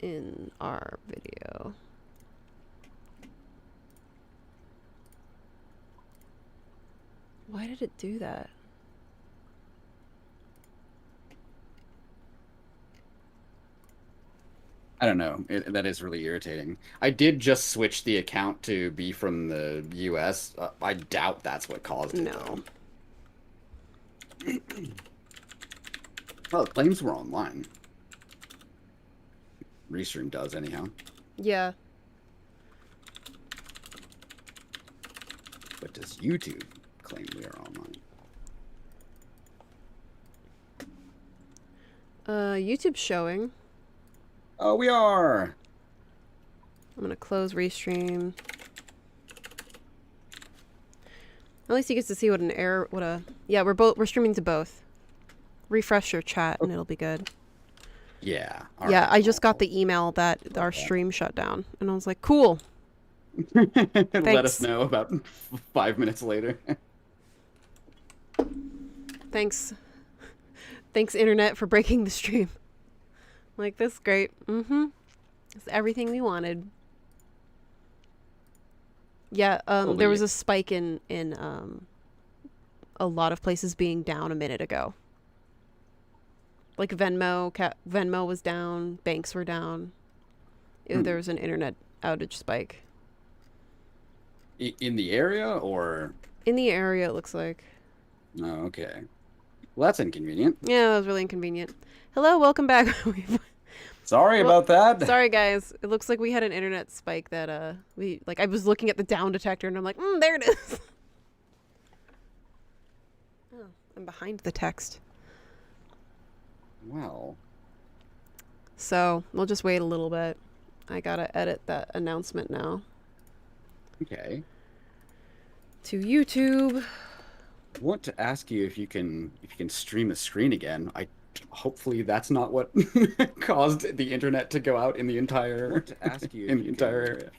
in our video. Why did it do that? I don't know. That is really irritating. I did just switch the account to be from the US. I doubt that's what caused it, though. No. Well, the claims were online. Restream does, anyhow. Yeah. But does YouTube claim we are online? YouTube's showing. Oh, we are! I'm gonna close Restream. At least you get to see what an error, yeah, we're streaming to both. Refresh your chat and it'll be good. Yeah. Yeah, I just got the email that our stream shut down, and I was like, cool. Let us know about 5 minutes later. Thanks. Thanks, internet, for breaking the stream. Like, this is great. It's everything we wanted. Yeah, there was a spike in a lot of places being down a minute ago. Like Venmo was down, banks were down. There was an internet outage spike. In the area, or? In the area, it looks like. Oh, okay. Well, that's inconvenient. Yeah, that was really inconvenient. Hello, welcome back. Sorry about that. Sorry, guys. It looks like we had an internet spike that I was looking at the down detector and I'm like, there it is. Oh, I'm behind the text. Well. So we'll just wait a little bit. I gotta edit that announcement now. Okay. To YouTube. I want to ask you if you can stream a screen again. Hopefully that's not what caused the internet to go out in the entire. I want to ask you if you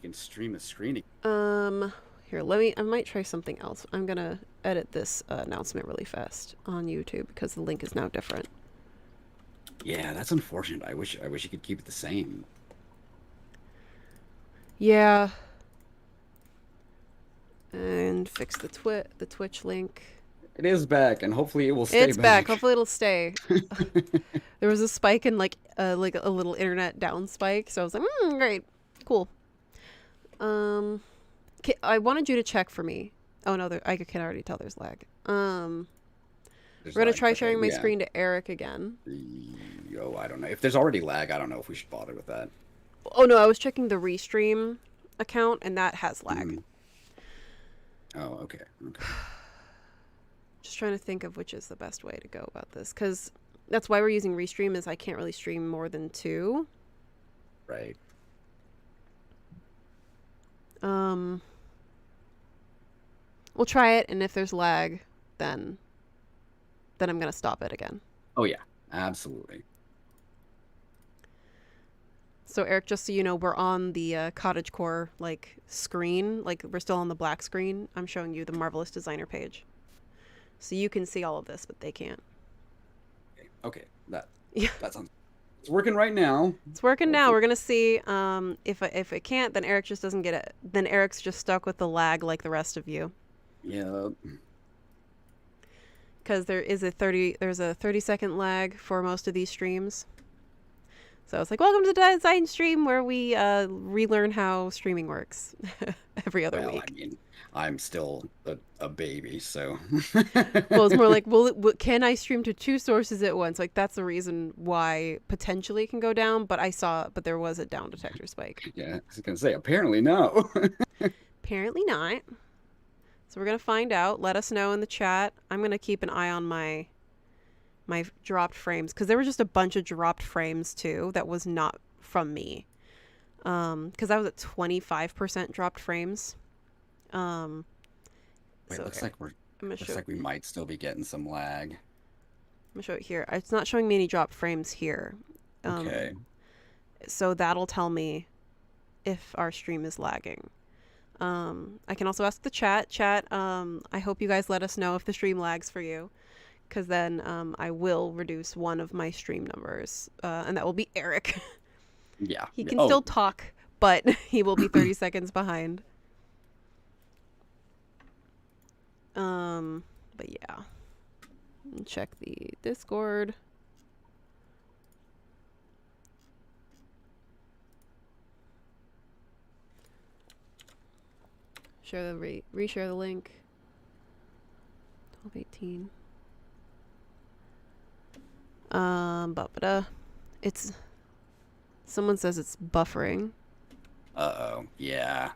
can stream a screen. Here, I might try something else. I'm gonna edit this announcement really fast on YouTube because the link is now different. Yeah, that's unfortunate. I wish you could keep it the same. Yeah. And fix the Twitch link. It is back, and hopefully it will stay back. It's back. Hopefully it'll stay. There was a spike in like a little internet down spike, so I was like, great, cool. I wanted you to check for me. Oh no, I can already tell there's lag. We're gonna try sharing my screen to Eric again. Oh, I don't know. If there's already lag, I don't know if we should bother with that. Oh no, I was checking the Restream account, and that has lag. Oh, okay. Just trying to think of which is the best way to go about this, because that's why we're using Restream, is I can't really stream more than 2. Right. We'll try it, and if there's lag, then I'm gonna stop it again. Oh yeah, absolutely. So Eric, just so you know, we're on the Cottage Core screen. We're still on the black screen. I'm showing you the Marvelous Designer page, so you can see all of this, but they can't. Okay. That sounds. It's working right now. It's working now. We're gonna see. If it can't, then Eric just doesn't get it. Then Eric's just stuck with the lag like the rest of you. Yeah. Because there's a 30-second lag for most of these streams. So it's like, welcome to the design stream where we relearn how streaming works every other week. I mean, I'm still a baby, so. Well, it's more like, can I stream to 2 sources at once? Like, that's the reason why potentially it can go down, but there was a down detector spike. Yeah, I was going to say, apparently no. Apparently not. So we're going to find out. Let us know in the chat. I'm going to keep an eye on my dropped frames, because there were just a bunch of dropped frames too that was not from me, because I was at 25% dropped frames. Wait, so, looks like we might still be getting some lag. I'm gonna show it here. It's not showing me any dropped frames here. Okay. So that'll tell me if our stream is lagging. I can also ask the chat. I hope you guys let us know if the stream lags for you, because then I will reduce one of my stream numbers, and that will be Eric. Yeah. He can Oh, still talk, but he will be 30 seconds behind. But yeah. Check the Discord. Share the reshare the link. 12:18. It's someone says it's buffering. uh-oh. Yeah.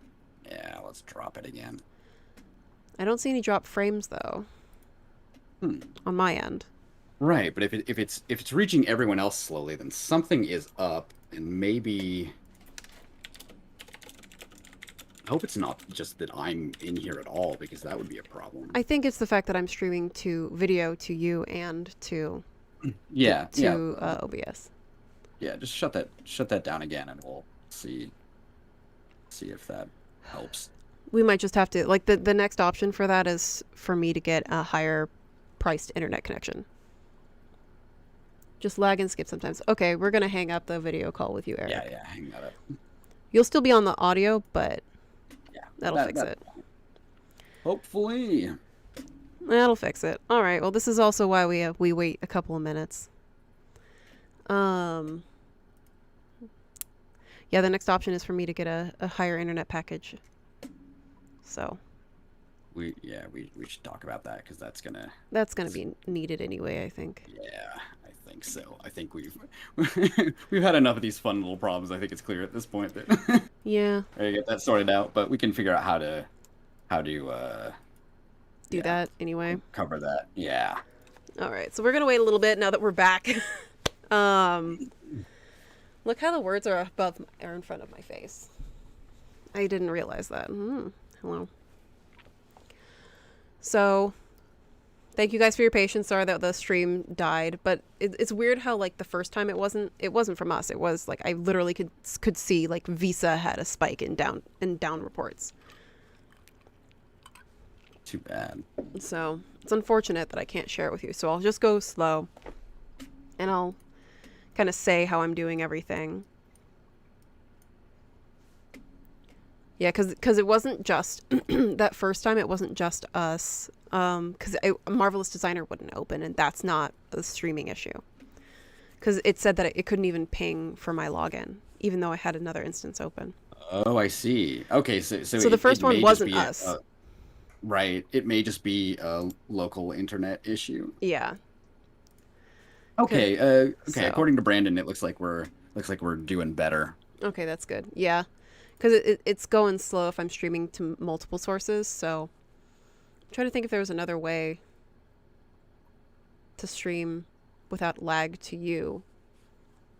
Yeah, let's drop it again. I don't see any drop frames though. On my end. Right, but if it's reaching everyone else slowly, then something is up, and maybe I hope it's not just that I'm in here at all, because that would be a problem. I think it's the fact that I'm streaming to video to you and to Yeah, OBS. yeah. Just shut that down again, and we'll see if that helps. We might just have to like the next option for that is for me to get a higher priced internet connection. Just lag and skip sometimes. Okay, we're gonna hang up the video call with you, Eric. Yeah, hang that up. You'll still be on the audio, but Yeah, that'll fix it. Hopefully. That'll fix it. All right. Well, this is also why we wait a couple of minutes. Yeah, the next option is for me to get a higher internet package. So. We should talk about that, because that's gonna be needed anyway, I think. Yeah, I think so. I think we've had enough of these fun little problems. I think it's clear at this point that yeah, I get that sorted out, but we can figure out how to do that anyway. Cover that. Yeah. All right, so we're gonna wait a little bit now that we're back. Look how the words are in front of my face. I didn't realize that. Hello. So, thank you guys for your patience. Sorry that the stream died, but it's weird how like the first time it wasn't from us. It was like I literally could see like Visa had a spike in down reports. Too bad. So it's unfortunate that I can't share it with you. So I'll just go slow, and I'll kind of say how I'm doing everything. Yeah, because it wasn't just that first time. It wasn't just us. Because Marvelous Designer wouldn't open, and that's not a streaming issue. Because it said that it couldn't even ping for my login, even though I had another instance open. Oh, I see. Okay, so the first one wasn't us. Right. It may just be a local internet issue. Yeah. Okay. Okay. So, according to Brandon, it looks like we're doing better. Okay, that's good. Yeah. Because it's going slow if I'm streaming to multiple sources, so I'm trying to think if there was another way to stream without lag to you.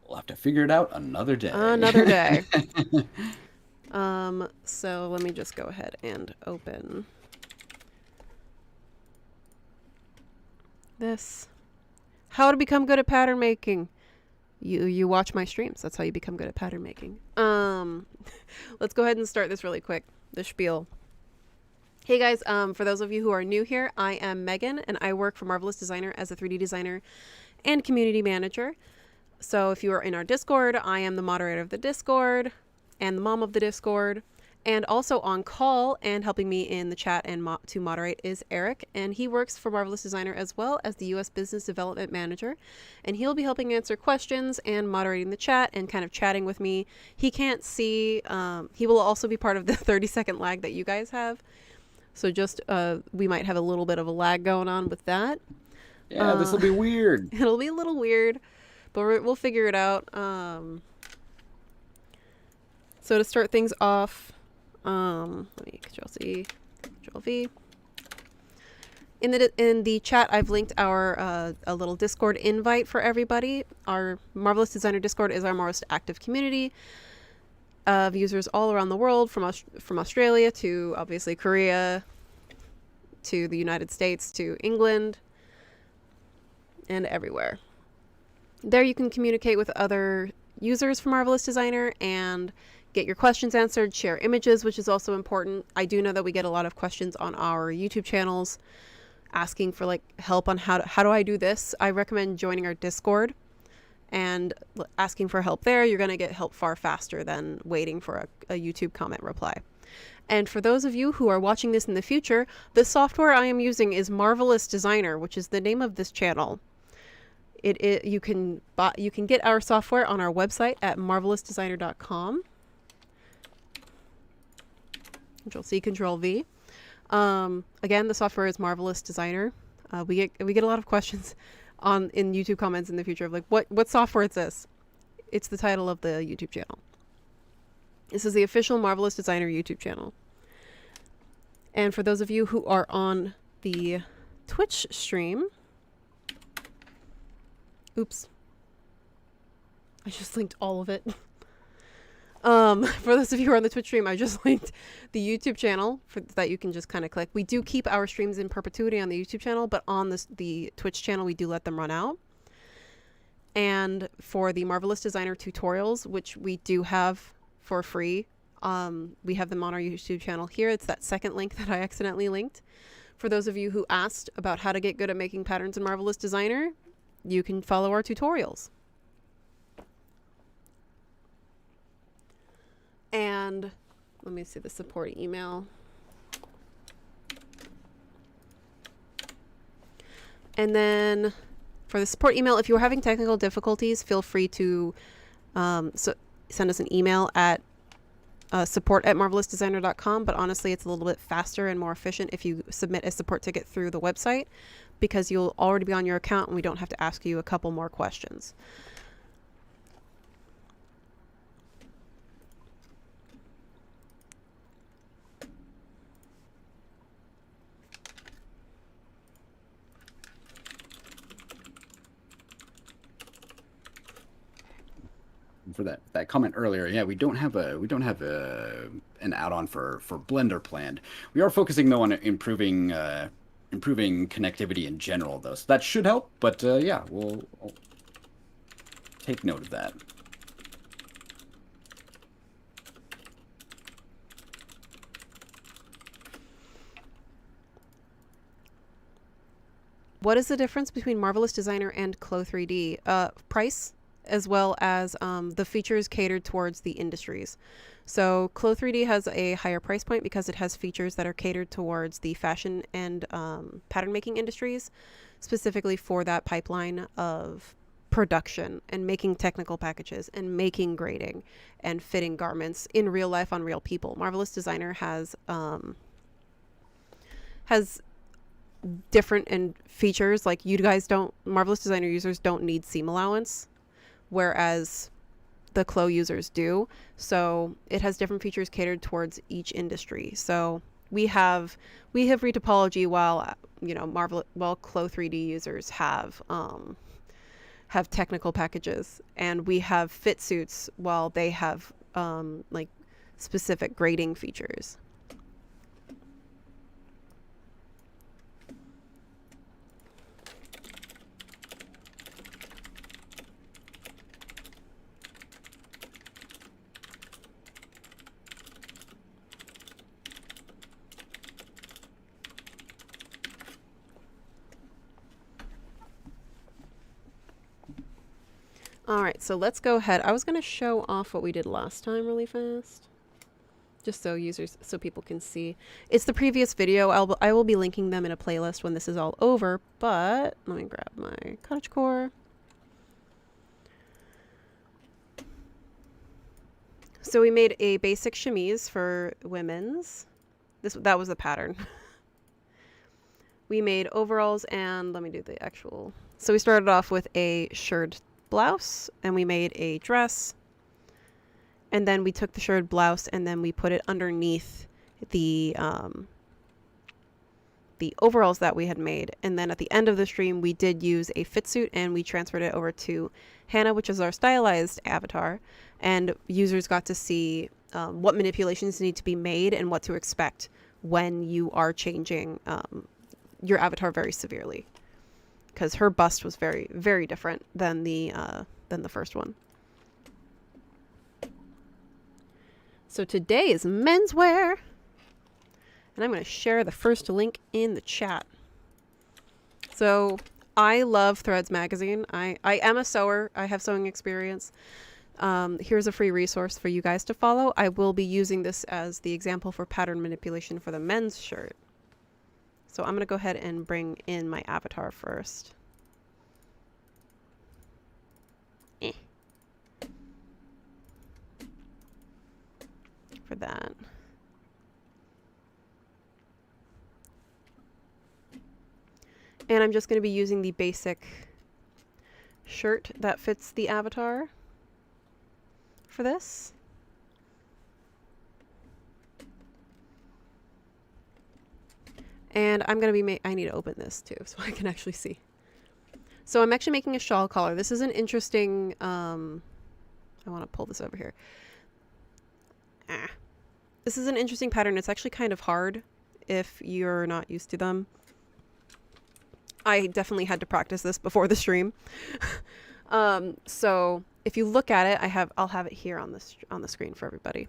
We'll have to figure it out another day. Another day. So let me just go ahead and open this. How to become good at pattern making. You watch my streams. That's how you become good at pattern making. Let's go ahead and start this really quick. The spiel. Hey guys, for those of you who are new here, I am Megan, and I work for Marvelous Designer as a 3D designer and community manager. So if you are in our Discord, I am the moderator of the Discord and the mom of the Discord. And also on call and helping me in the chat and to moderate is Eric, and he works for Marvelous Designer as well as the U.S. Business Development Manager, and he'll be helping answer questions and moderating the chat and kind of chatting with me. He can't see. He will also be part of the 30-second lag that you guys have, so just we might have a little bit of a lag going on with that. Yeah, this will be weird. It'll be a little weird, but we'll figure it out. So to start things off, let me Control-C, Control-V. In the chat, I've linked our a little Discord invite for everybody. Our Marvelous Designer Discord is our most active community of users all around the world, from Australia to obviously Korea, to the United States, to England, and everywhere. There you can communicate with other users from Marvelous Designer and get your questions answered, share images, which is also important. I do know that we get a lot of questions on our YouTube channels asking for like help on how do I do this. I recommend joining our Discord, and asking for help there, you're going to get help far faster than waiting for a YouTube comment reply. And for those of you who are watching this in the future, the software I am using is Marvelous Designer, which is the name of this channel. You can get our software on our website at marvelousdesigner.com. Control-C, Control-V. Again, the software is Marvelous Designer. We get a lot of questions in YouTube comments in the future of like, what software is this? It's the title of the YouTube channel. This is the official Marvelous Designer YouTube channel. And for those of you who are on the Twitch stream, oops, I just linked all of it. For those of you who are on the Twitch stream, I just linked the YouTube channel that you can just kind of click. We do keep our streams in perpetuity on the YouTube channel, but on the Twitch channel, we do let them run out. And for the Marvelous Designer tutorials, which we do have for free, we have them on our YouTube channel here. It's that second link that I accidentally linked. For those of you who asked about how to get good at making patterns in Marvelous Designer, you can follow our tutorials. And let me see the support email. And then for the support email, if you're having technical difficulties, feel free to send us an email at support@marvelousdesigner.com. But honestly, it's a little bit faster and more efficient if you submit a support ticket through the website, because you'll already be on your account and we don't have to ask you a couple more questions. For that comment earlier, yeah, we don't have an add-on for Blender planned. We are focusing though on improving connectivity in general though, so that should help. But yeah, I'll take note of that. What is the difference between Marvelous Designer and Clo3D? Price, as well as the features catered towards the industries. So Clo3D has a higher price point because it has features that are catered towards the fashion and pattern making industries, specifically for that pipeline of production and making technical packages and making grading and fitting garments in real life on real people. Marvelous Designer has different features, like Marvelous Designer users don't need seam allowance, whereas the Clo users do. So it has different features catered towards each industry. So we have retopology while Clo3D users have technical packages, and we have fit suits while they have like specific grading features. All right, so let's go ahead. I was going to show off what we did last time really fast, just so people can see. It's the previous video. I will be linking them in a playlist when this is all over, but let me grab my cottage core. So we made a basic chemise for women's. That was the pattern. We made overalls, and let me do the actual. So we started off with a shirred blouse, and we made a dress, and then we took the shirred blouse and then we put it underneath the overalls that we had made. And then at the end of the stream, we did use a fit suit and we transferred it over to Hannah, which is our stylized avatar, and users got to see what manipulations need to be made and what to expect when you are changing your avatar very severely, because her bust was very, very different than the first one. So today is menswear, and I'm going to share the first link in the chat. So I love Threads magazine. I am a sewer. I have sewing experience. Here's a free resource for you guys to follow. I will be using this as the example for pattern manipulation for the men's shirt. So I'm going to go ahead and bring in my avatar first. For that. And I'm just going to be using the basic shirt that fits the avatar for this. And I'm going to be I need to open this too so I can actually see. So I'm actually making a shawl collar. This is an interesting, I want to pull this over here. This is an interesting pattern. It's actually kind of hard if you're not used to them. I definitely had to practice this before the stream. So if you look at it, I'll have it here on the screen for everybody.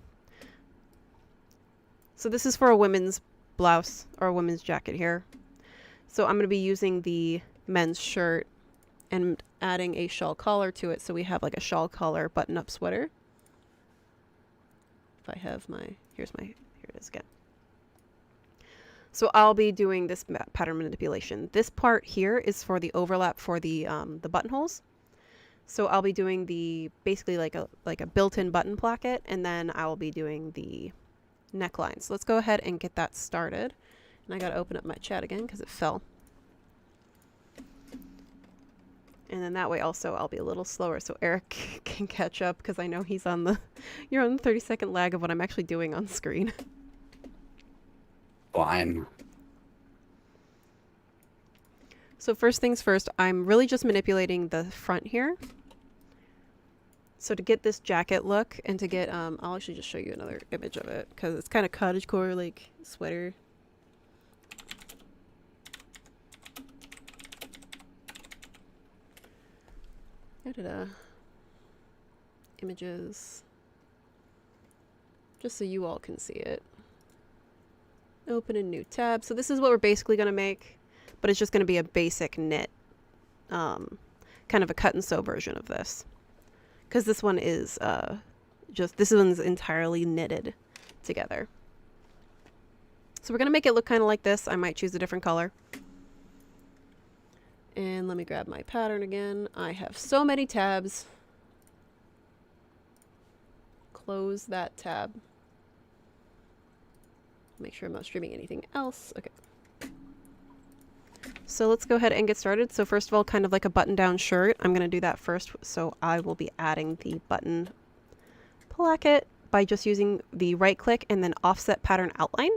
So this is for a women's blouse or a women's jacket here. So I'm going to be using the men's shirt and adding a shawl collar to it. So we have like a shawl collar button-up sweater. If I have here it is again. So I'll be doing this pattern manipulation. This part here is for the overlap for the buttonholes. So I'll be doing basically like a built-in button placket, and then I will be doing the neckline. So let's go ahead and get that started. And I got to open up my chat again because it fell. And then that way also I'll be a little slower so Eric can catch up, because I know you're on the 30-second lag of what I'm actually doing on screen. Fine. So first things first, I'm really just manipulating the front here. So to get this jacket look and to get, I'll actually just show you another image of it because it's kind of cottagecore like sweater. Images. Just so you all can see it. Open a new tab. So this is what we're basically going to make, but it's just going to be a basic knit, kind of a cut and sew version of this. Because this one is this one's entirely knitted together. So we're going to make it look kind of like this. I might choose a different color. And let me grab my pattern again. I have so many tabs. Close that tab. Make sure I'm not streaming anything else. Okay. So let's go ahead and get started. So first of all, kind of like a button-down shirt. I'm going to do that first. So I will be adding the button placket by just using the right click and then offset pattern outline.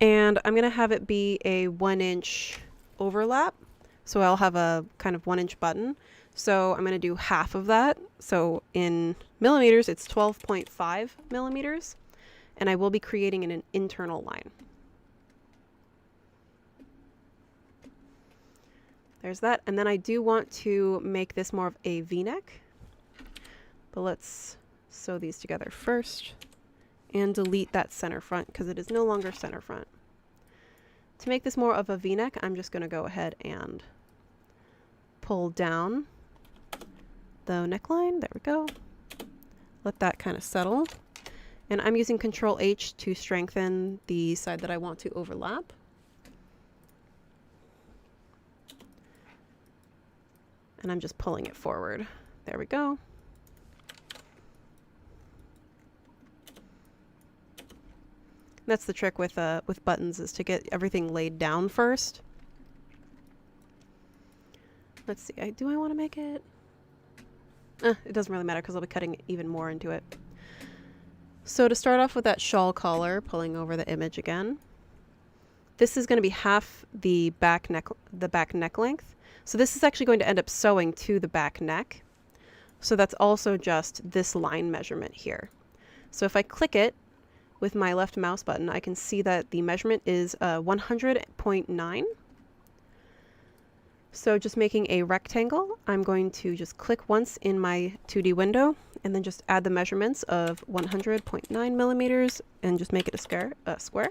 And I'm going to have it be a 1-inch overlap. So I'll have a kind of 1-inch button. So I'm going to do half of that. So in millimeters, it's 12.5 millimeters. And I will be creating an internal line. There's that. And then I do want to make this more of a V-neck. But let's sew these together first and delete that center front because it is no longer center front. To make this more of a V-neck, I'm just going to go ahead and pull down the neckline. There we go. Let that kind of settle. And I'm using Control H to strengthen the side that I want to overlap. And I'm just pulling it forward. There we go. That's the trick with buttons, is to get everything laid down first. Let's see. Do I want to make it? It doesn't really matter because I'll be cutting even more into it. So to start off with that shawl collar, pulling over the image again. This is going to be half the back neck length. So this is actually going to end up sewing to the back neck. So that's also just this line measurement here. So if I click it with my left mouse button, I can see that the measurement is 100.9. So just making a rectangle, I'm going to just click once in my 2D window and then just add the measurements of 100.9 millimeters and just make it a square.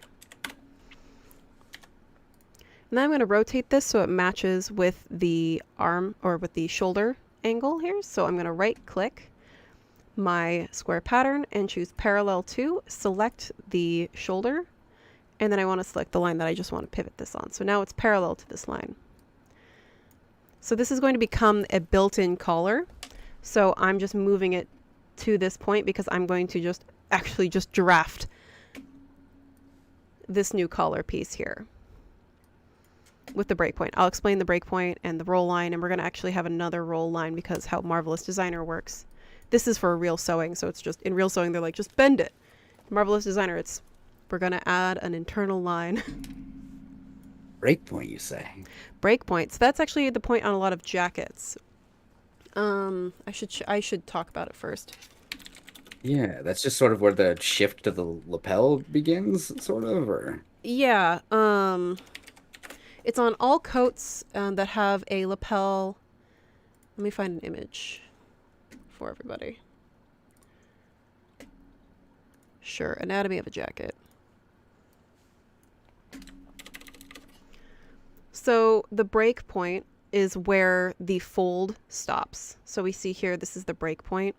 And then I'm going to rotate this so it matches with the arm or with the shoulder angle here. So I'm going to right click my square pattern and choose parallel to, select the shoulder, and then I want to select the line that I just want to pivot this on. So now it's parallel to this line. So this is going to become a built-in collar. So I'm just moving it to this point because I'm going to just actually just draft this new collar piece here with the breakpoint. I'll explain the breakpoint and the roll line, and we're going to actually have another roll line because how Marvelous Designer works. This is for real sewing, so it's just, in real sewing, they're like, just bend it. Marvelous Designer, it's, we're going to add an internal line. Breakpoint, you say? Breakpoint. So that's actually the point on a lot of jackets. I should talk about it first. Yeah, that's just sort of where the shift to the lapel begins, sort of, or? Yeah, it's on all coats that have a lapel. Let me find an image for everybody. Sure, anatomy of a jacket. So the break point is where the fold stops. So we see here, this is the break point.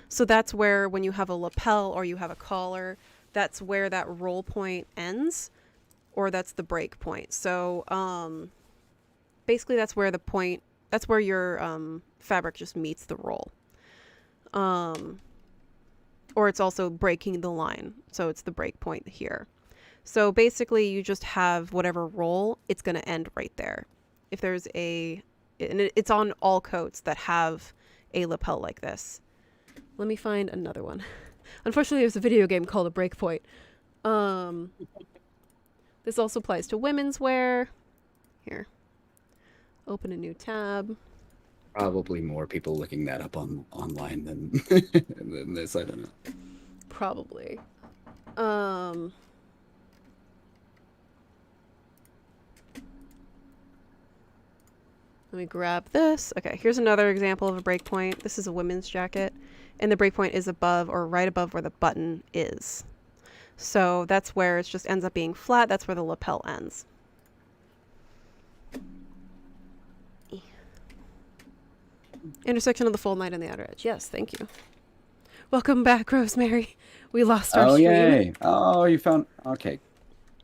So that's where when you have a lapel or you have a collar, that's where that roll point ends, or that's the break point. So basically that's where the point, that's where your fabric just meets the roll. Or it's also breaking the line. So it's the break point here. So basically you just have whatever roll, it's going to end right there. If there's a, and it's on all coats that have a lapel like this. Let me find another one. Unfortunately, there's a video game called A Breakpoint. This also applies to women's wear. Here. Open a new tab. Probably more people looking that up online than, than this, I don't know. Probably. Let me grab this. Okay, here's another example of a breakpoint. This is a women's jacket, and the breakpoint is above or right above where the button is. So that's where it just ends up being flat. That's where the lapel ends. Intersection of the fold line and the outer edge. Yes, thank you. Welcome back, Rosemary. We lost our stream. Yay. Oh, you found, okay.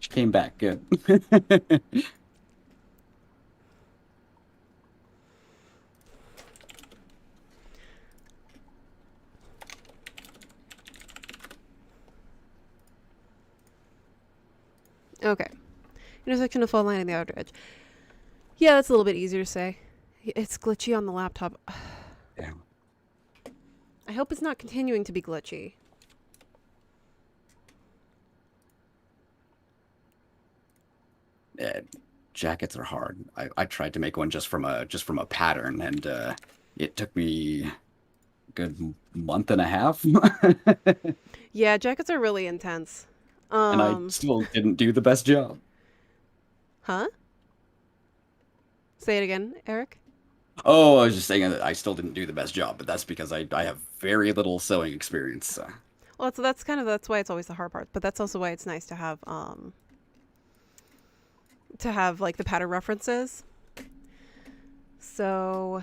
She came back, good. Okay. Intersection of fold line and the outer edge. Yeah, that's a little bit easier to say. It's glitchy on the laptop. Yeah. I hope it's not continuing to be glitchy. Jackets are hard. I tried to make one just from a pattern, and it took me a good month and a half. Yeah, jackets are really intense. And I still didn't do the best job. Huh? Say it again, Eric. Oh, I was just saying that I still didn't do the best job, but that's because I have very little sewing experience. So. Well, that's why it's always the hard part. But that's also why it's nice to have like the pattern references. So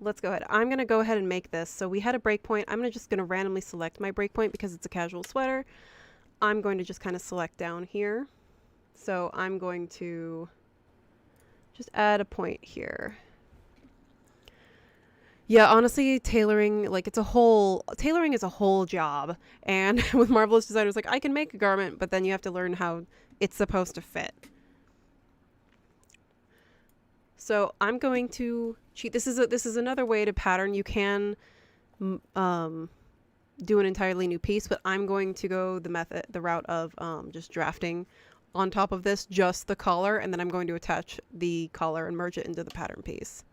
let's go ahead. I'm gonna go ahead and make this. So we had a breakpoint. I'm just gonna randomly select my breakpoint because it's a casual sweater. I'm going to just kind of select down here. So I'm going to just add a point here. Yeah, honestly, tailoring is a whole job. And with Marvelous Designers, like, I can make a garment, but then you have to learn how it's supposed to fit. So I'm going to cheat. This is another way to pattern. You can do an entirely new piece, but I'm going to go the route of just drafting on top of this just the collar, and then I'm going to attach the collar and merge it into the pattern piece.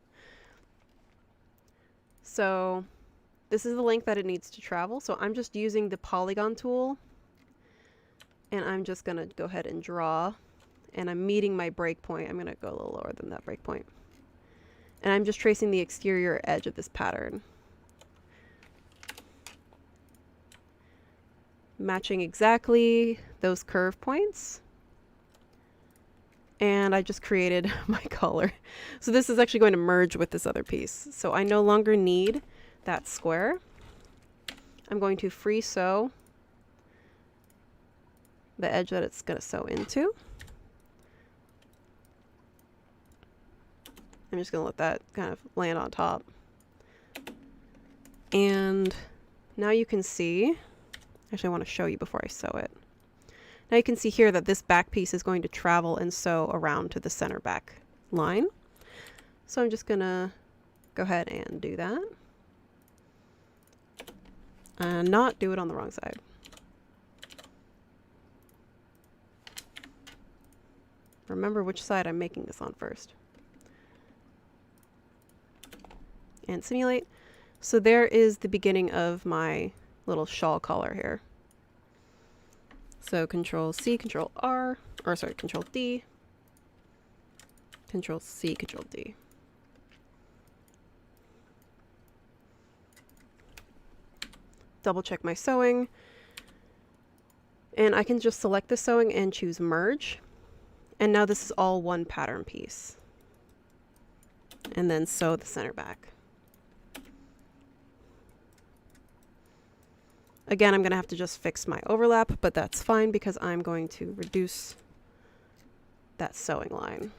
So this is the length that it needs to travel. So I'm just using the polygon tool, and I'm just going to go ahead and draw, and I'm meeting my breakpoint. I'm going to go a little lower than that breakpoint. And I'm just tracing the exterior edge of this pattern. Matching exactly those curve points. And I just created my collar. So this is actually going to merge with this other piece. So I no longer need that square. I'm going to free sew the edge that it's going to sew into. I'm just going to let that kind of land on top. And now you can see, actually I want to show you before I sew it. Now you can see here that this back piece is going to travel and sew around to the center back line. So I'm just going to go ahead and do that. And not do it on the wrong side. Remember which side I'm making this on first. And simulate. So there is the beginning of my little shawl collar here. So Control C, Control R, or sorry, Control D, Control C, Control D. Double check my sewing. And I can just select the sewing and choose merge. And now this is all one pattern piece. And then sew the center back. Again, I'm going to have to just fix my overlap, but that's fine because I'm going to reduce that sewing line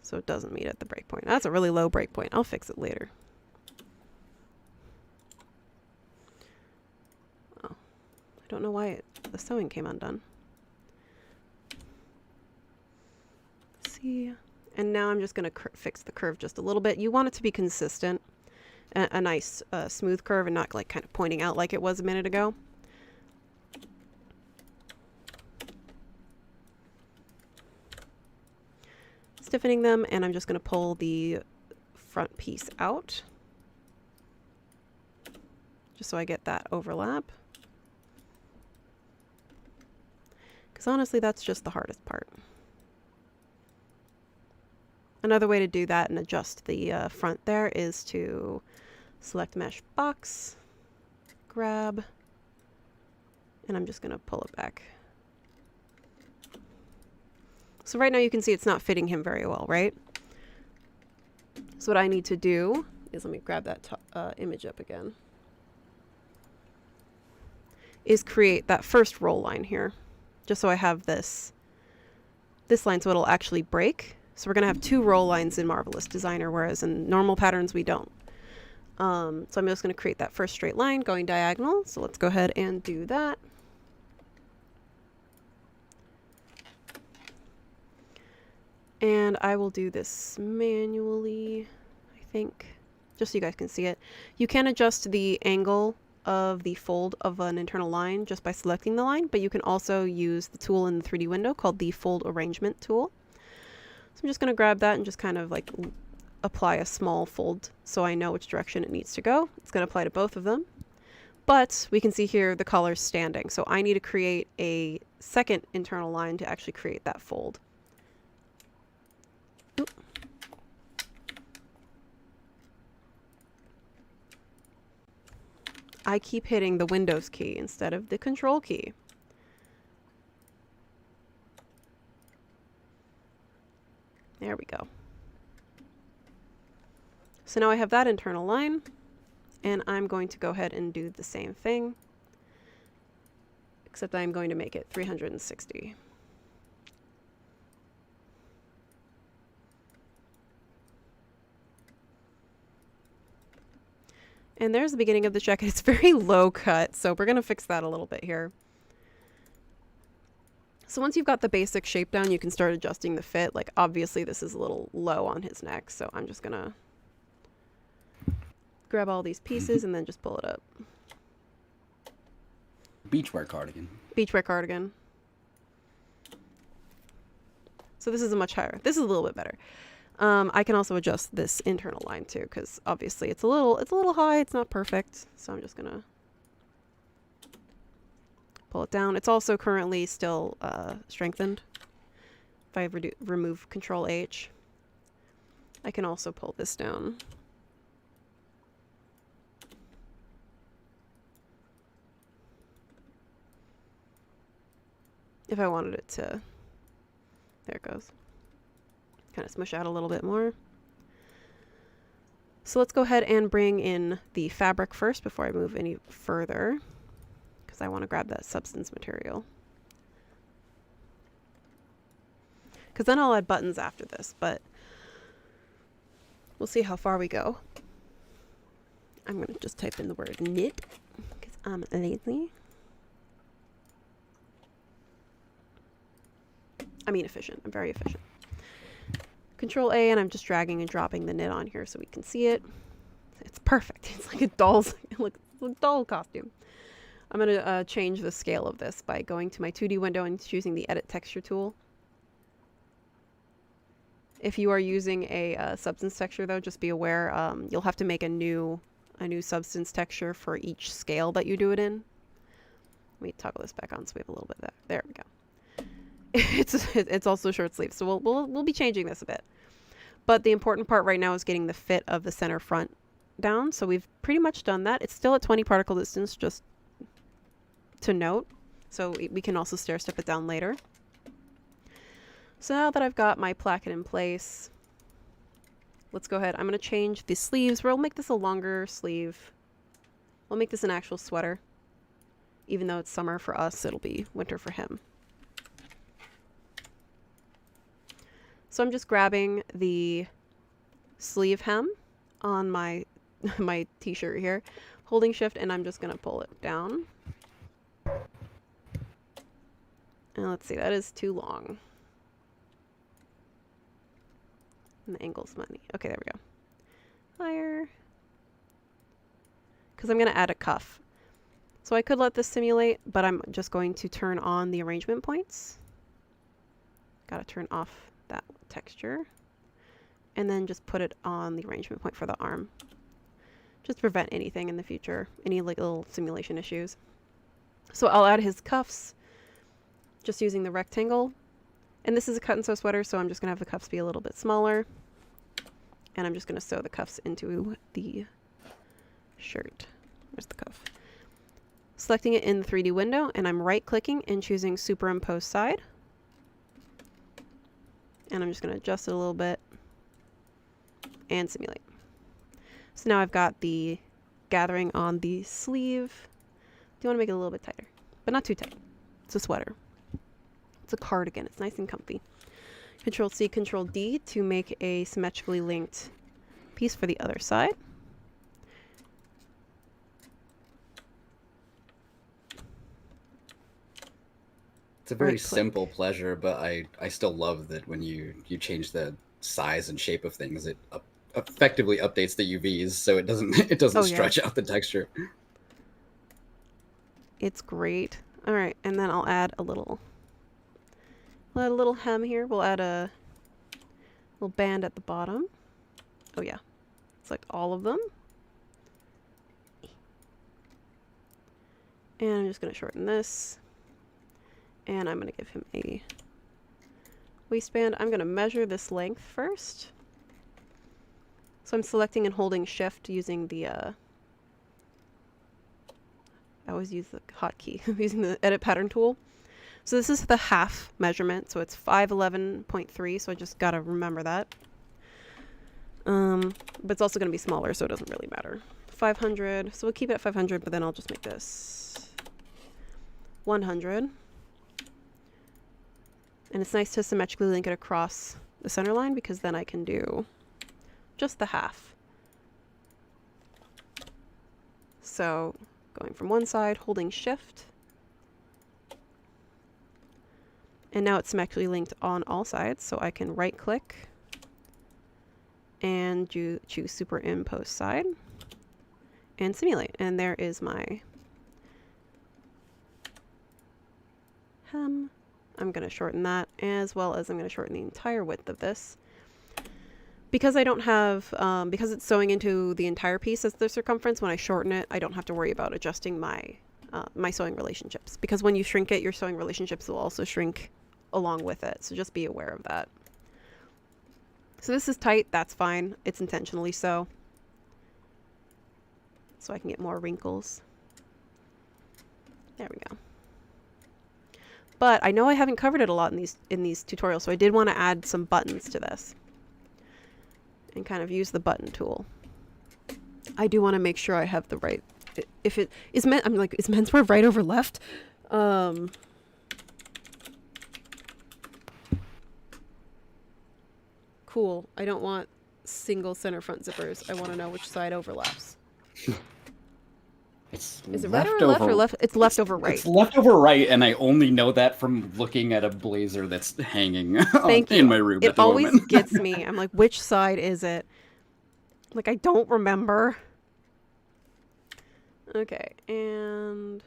so it doesn't meet at the breakpoint. That's a really low breakpoint. I'll fix it later. Oh, I don't know why the sewing came undone. See, and now I'm just going to fix the curve just a little bit. You want it to be consistent. A nice smooth curve and not like kind of pointing out like it was a minute ago. Stiffening them, and I'm just going to pull the front piece out just so I get that overlap. Because honestly, that's just the hardest part. Another way to do that and adjust the front there is to select mesh box, grab, and I'm just going to pull it back. So right now you can see it's not fitting him very well, right? So what I need to do is, let me grab that image up again, is create that first roll line here, just so I have this line so it'll actually break. So we're going to have two roll lines in Marvelous Designer, whereas in normal patterns we don't. So I'm just going to create that first straight line going diagonal. So let's go ahead and do that. And I will do this manually, I think, just so you guys can see it. You can adjust the angle of the fold of an internal line just by selecting the line, but you can also use the tool in the 3D window called the Fold Arrangement tool. So I'm just going to grab that and just kind of like apply a small fold so I know which direction it needs to go. It's going to apply to both of them. But we can see here the collar's standing, so I need to create a second internal line to actually create that fold. Oop. I keep hitting the Windows key instead of the Control key. There we go. So now I have that internal line, and I'm going to go ahead and do the same thing, except I'm going to make it 360. And there's the beginning of the jacket. It's very low cut, so we're going to fix that a little bit here. So once you've got the basic shape down, you can start adjusting the fit. Like, obviously this is a little low on his neck, so I'm just going to grab all these pieces and then just pull it up. Beachwear cardigan. Beachwear cardigan. So this is a much higher. This is a little bit better. I can also adjust this internal line too, because obviously it's a little high. It's not perfect, so I'm just gonna pull it down. It's also currently still strengthened. If I remove Control H, I can also pull this down. If I wanted it to There it goes. Kind of smush out a little bit more. So let's go ahead and bring in the fabric first before I move any further, because I want to grab that substance material. Because then I'll add buttons after this, but we'll see how far we go. I'm going to just type in the word knit, because I'm lazy. I mean efficient. I'm very efficient. Control A, and I'm just dragging and dropping the knit on here so we can see it. It's perfect. It's like a doll's, like a doll costume. I'm going to change the scale of this by going to my 2D window and choosing the Edit Texture tool. If you are using a substance texture, though, just be aware you'll have to make a new substance texture for each scale that you do it in. Let me toggle this back on so we have a little bit of that. There we go. It's also short sleeve, so we'll be changing this a bit. But the important part right now is getting the fit of the center front down. So we've pretty much done that. It's still at 20 particle distance, just to note. So we can also stair step it down later. So now that I've got my placket in place, let's go ahead. I'm going to change the sleeves. We'll make this a longer sleeve. We'll make this an actual sweater. Even though it's summer for us, it'll be winter for him. So I'm just grabbing the sleeve hem on my my t-shirt here, holding shift, and I'm just going to pull it down. And let's see, that is too long. And the angle's funny. Okay, there we go. Higher. Because I'm going to add a cuff. So I could let this simulate, but I'm just going to turn on the arrangement points. Got to turn off that texture. And then just put it on the arrangement point for the arm. Just to prevent anything in the future. Any like little simulation issues. So I'll add his cuffs. Just using the rectangle. And this is a cut and sew sweater, so I'm just going to have the cuffs be a little bit smaller. And I'm just going to sew the cuffs into the shirt. Where's the cuff? Selecting it in the 3D window, and I'm right-clicking and choosing Superimpose Side. And I'm just going to adjust it a little bit and simulate. So now I've got the gathering on the sleeve. Do you want to make it a little bit tighter? But not too tight. It's a sweater. It's a cardigan. It's nice and comfy. Control C, Control D to make a symmetrically linked piece for the other side. It's a very simple pleasure, but I still love that when you change the size and shape of things, it effectively updates the UVs, so it doesn't stretch out the texture. It's great. All right, and then I'll add a little hem here. We'll add a little band at the bottom. Oh yeah, select all of them. And I'm just going to shorten this. And I'm going to give him a waistband. I'm going to measure this length first. So I'm selecting and holding shift using the, I always use the hotkey, using the edit pattern tool. So this is the half measurement. So it's 511.3. So I just got to remember that. But it's also going to be smaller, so it doesn't really matter. 500. So we'll keep it at 500, but then I'll just make this 100. And it's nice to symmetrically link it across the center line, because then I can do just the half. So going from one side, holding shift. And now it's symmetrically linked on all sides, so I can right click and choose Superimpose Side and simulate. And there is my hem. I'm going to shorten that, as well as I'm going to shorten the entire width of this. Because I don't have, because it's sewing into the entire piece as the circumference, when I shorten it, I don't have to worry about adjusting my, my sewing relationships. Because when you shrink it, your sewing relationships will also shrink along with it. So just be aware of that. So this is tight, that's fine. It's intentionally so. So I can get more wrinkles. There we go. But I know I haven't covered it a lot in these tutorials, so I did want to add some buttons to this and kind of use the button tool. I do want to make sure I have the right. If it is meant, I'm like, is menswear right over left? Cool. I don't want single center front zippers. I want to know which side overlaps. Is it right over left or left? It's left over right. It's left over right, and I only know that from looking at a blazer that's hanging in my room. It always gets me. I'm like, which side is it? Like, I don't remember. Okay, and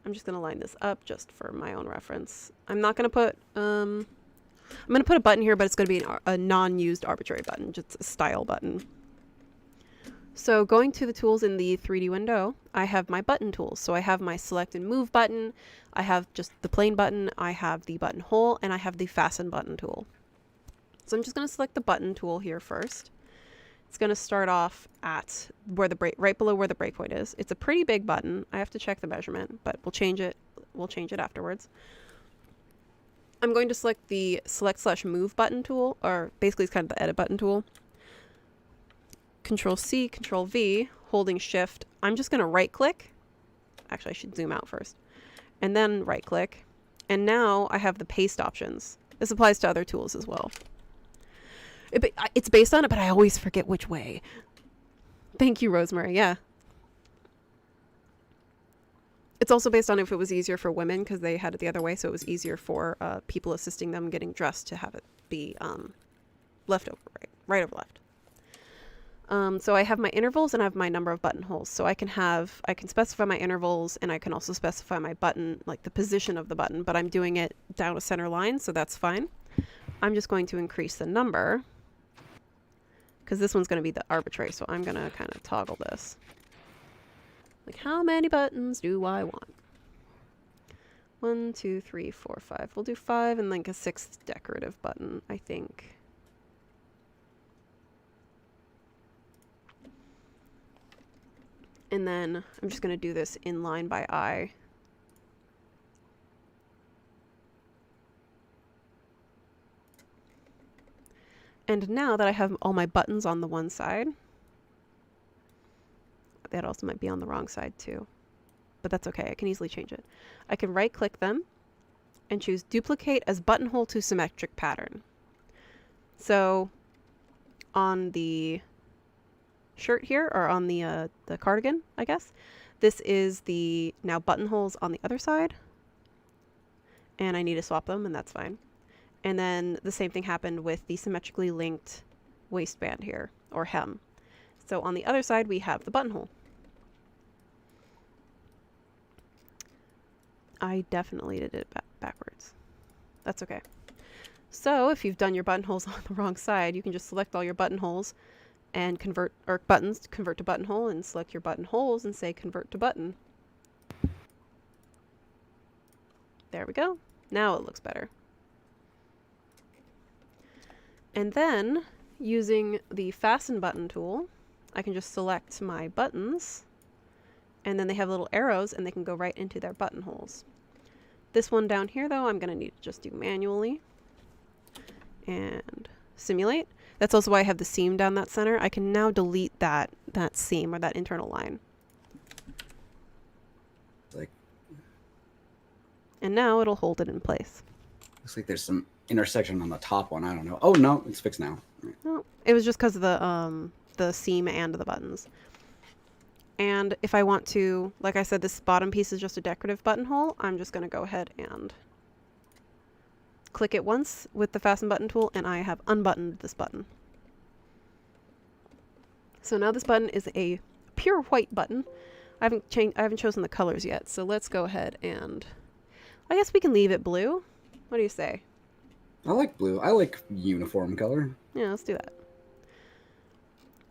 I'm just gonna line this up just for my own reference. I'm not gonna put I'm gonna put a button here, but it's gonna be a non-used arbitrary button, just a style button. So going to the tools in the 3D window, I have my button tools. So I have my select and move button, I have just the plain button, I have the buttonhole, and I have the fasten button tool. So I'm just going to select the button tool here first. It's going to start off at where the right below where the breakpoint is. It's a pretty big button. I have to check the measurement, but we'll change it. We'll change it afterwards. I'm going to select the select/move button tool, or basically it's kind of the edit button tool. Control C, Control V, holding Shift. I'm just going to right click. Actually, I should zoom out first. And then right click. And now I have the paste options. This applies to other tools as well. It's based on it, but I always forget which way. Thank you, Rosemary. Yeah. It's also based on if it was easier for women because they had it the other way, so it was easier for people assisting them getting dressed to have it be left over right over left. So I have my intervals and I have my number of buttonholes. So I can specify my intervals and I can also specify my button, like the position of the button, but I'm doing it down a center line, so that's fine. I'm just going to increase the number because this one's going to be the arbitrary, so I'm going to kind of toggle this. Like, how many buttons do I want? 1, 2, 3, 4, 5. We'll do 5 and like a 6th decorative button, I think. And then I'm just going to do this in line by eye. And now that I have all my buttons on the one side, that also might be on the wrong side too, but that's okay. I can easily change it. I can right click them and choose duplicate as buttonhole to symmetric pattern. So on the shirt here, or on the cardigan, I guess, this is the now buttonholes on the other side, and I need to swap them, and that's fine. And then the same thing happened with the symmetrically linked waistband here, or hem. So on the other side we have the buttonhole. I definitely did it backwards. That's okay. So if you've done your buttonholes on the wrong side, you can just select all your buttonholes and convert to buttonhole, and select your buttonholes and say convert to button. There we go. Now it looks better. And then using the fasten button tool, I can just select my buttons, and then they have little arrows and they can go right into their buttonholes. This one down here though, I'm going to need to just do manually and simulate. That's also why I have the seam down that center. I can now delete that seam or that internal line. And now it'll hold it in place. Looks like there's some intersection on the top one. I don't know. Oh no, it's fixed now. No, it was just because of the seam and the buttons. And if I want to, like I said, this bottom piece is just a decorative buttonhole. I'm just going to go ahead and click it once with the fasten button tool, and I have unbuttoned this button. So now this button is a pure white button. I haven't chosen the colors yet, so let's go ahead and I guess we can leave it blue. What do you say? I like blue. I like uniform color. Yeah, let's do that.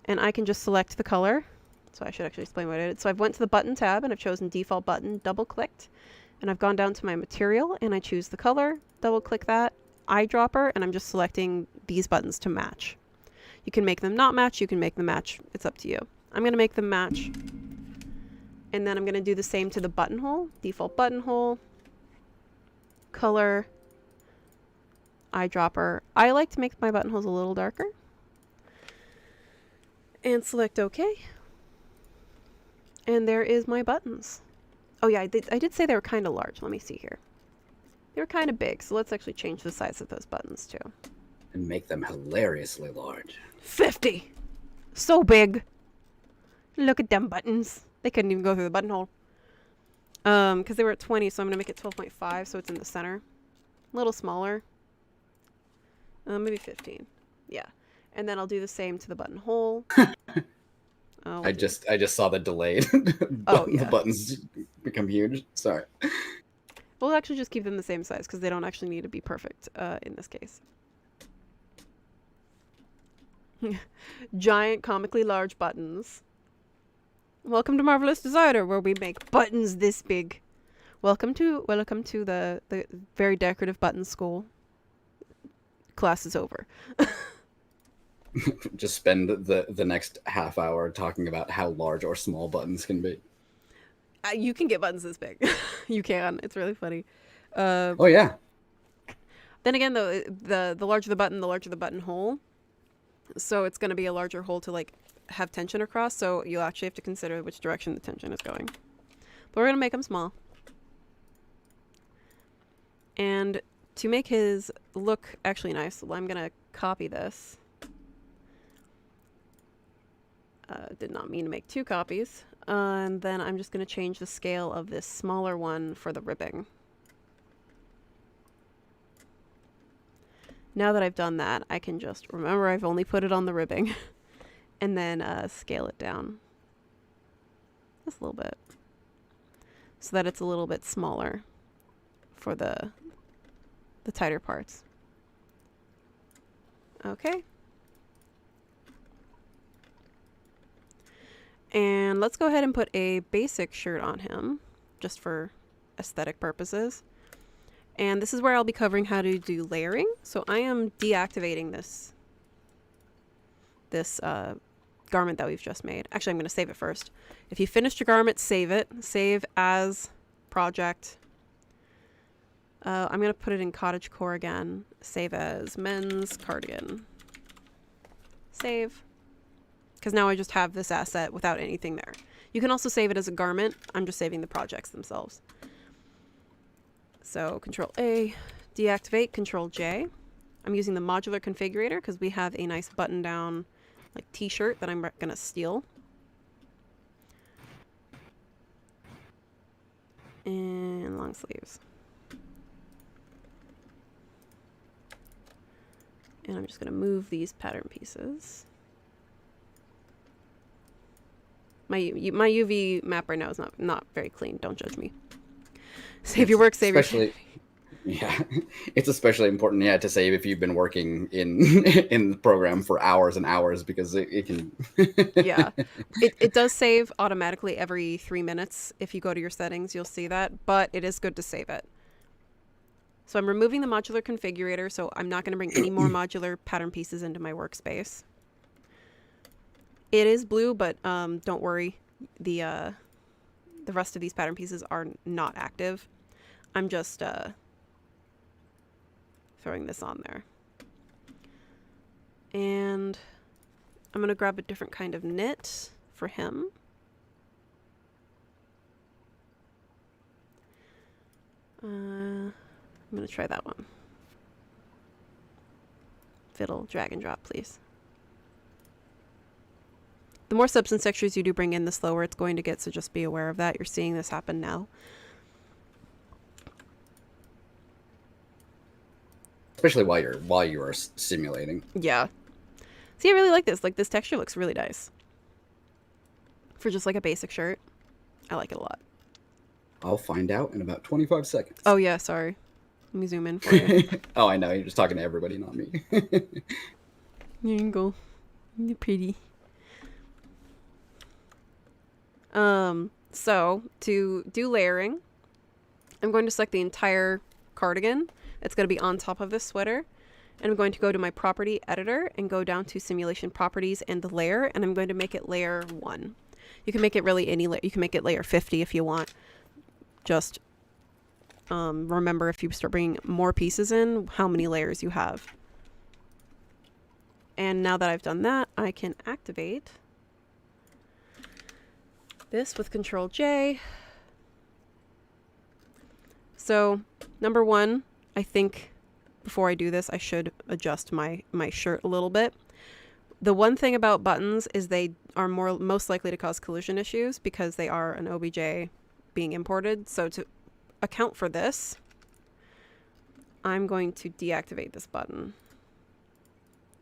And I can just select the color. So I should actually explain what it is. So I've went to the button tab and I've chosen default button, double clicked, and I've gone down to my material and I choose the color, double click that, eyedropper, and I'm just selecting these buttons to match. You can make them not match, you can make them match, it's up to you. I'm going to make them match, And then I'm going to do the same to the buttonhole. Default buttonhole. Color. Eyedropper. I like to make my buttonholes a little darker. And select OK. And there is my buttons. Oh yeah, I did say they were kind of large. Let me see here. They were kind of big, so let's actually change the size of those buttons too. And make them hilariously large. 50! So big! Look at them buttons. They couldn't even go through the buttonhole. Because they were at 20, so I'm going to make it 12.5 so it's in the center. A little smaller. Maybe 15. Yeah. And then I'll do the same to the buttonhole. Oh, I just saw the delayed. Oh, yeah. The buttons become huge. Sorry. We'll actually just keep them the same size because they don't actually need to be perfect in this case. Giant, comically large buttons. Welcome to Marvelous Designer, where we make buttons this big. Welcome to the very decorative button school. Class is over. Just spend the next half hour talking about how large or small buttons can be. You can get buttons this big. You can. It's really funny. Oh yeah. Then again, though, the larger the button, the larger the buttonhole. So it's going to be a larger hole to like have tension across. So you'll actually have to consider which direction the tension is going. But we're going to make them small. And to make his look actually nice, I'm going to copy this. Did not mean to make 2 copies. And then I'm just going to change the scale of this smaller one for the ribbing. Now that I've done that, I can just remember I've only put it on the ribbing and then scale it down just a little bit so that it's a little bit smaller for the tighter parts. Okay. And let's go ahead and put a basic shirt on him just for aesthetic purposes. And this is where I'll be covering how to do layering. So I am deactivating this garment that we've just made. Actually, I'm going to save it first. If you finished your garment, save it. Save as project. I'm going to put it in Cottage Core again. Save as men's cardigan. Save. Because now I just have this asset without anything there. You can also save it as a garment. I'm just saving the projects themselves. So Control A, deactivate, Control J. I'm using the modular configurator because we have a nice button down like t-shirt that I'm going to steal. And long sleeves. And I'm just going to move these pattern pieces. My UV map right now is not very clean. Don't judge me. Save your work, save your... Yeah, it's especially important, yeah, to save if you've been working in in the program for hours and hours because it can... Yeah, it does save automatically every 3 minutes. If you go to your settings, you'll see that, but it is good to save it. So I'm removing the modular configurator, so I'm not going to bring any more modular pattern pieces into my workspace. It is blue, but don't worry, the rest of these pattern pieces are not active. I'm just throwing this on there. And I'm going to grab a different kind of knit for him. I'm going to try that one. Fiddle, drag and drop, please. The more substance textures you do bring in, the slower it's going to get, so just be aware of that. You're seeing this happen now. Especially while you are simulating. Yeah. See, I really like this. Like, this texture looks really nice. For just like a basic shirt. I like it a lot. I'll find out in about 25 seconds. Oh yeah, sorry. Let me zoom in for you. Oh, I know. You're just talking to everybody, not me. There you go. You're pretty. So to do layering, I'm going to select the entire cardigan. It's going to be on top of this sweater. And I'm going to go to my property editor and go down to simulation properties and the layer. And I'm going to make it layer 1. You can make it really you can make it layer 50 if you want. Just remember, if you start bringing more pieces in, how many layers you have. And now that I've done that, I can activate this with Control J. So number one, I think before I do this, I should adjust my shirt a little bit. The one thing about buttons is they are most likely to cause collision issues because they are an OBJ being imported. So to account for this, I'm going to deactivate this button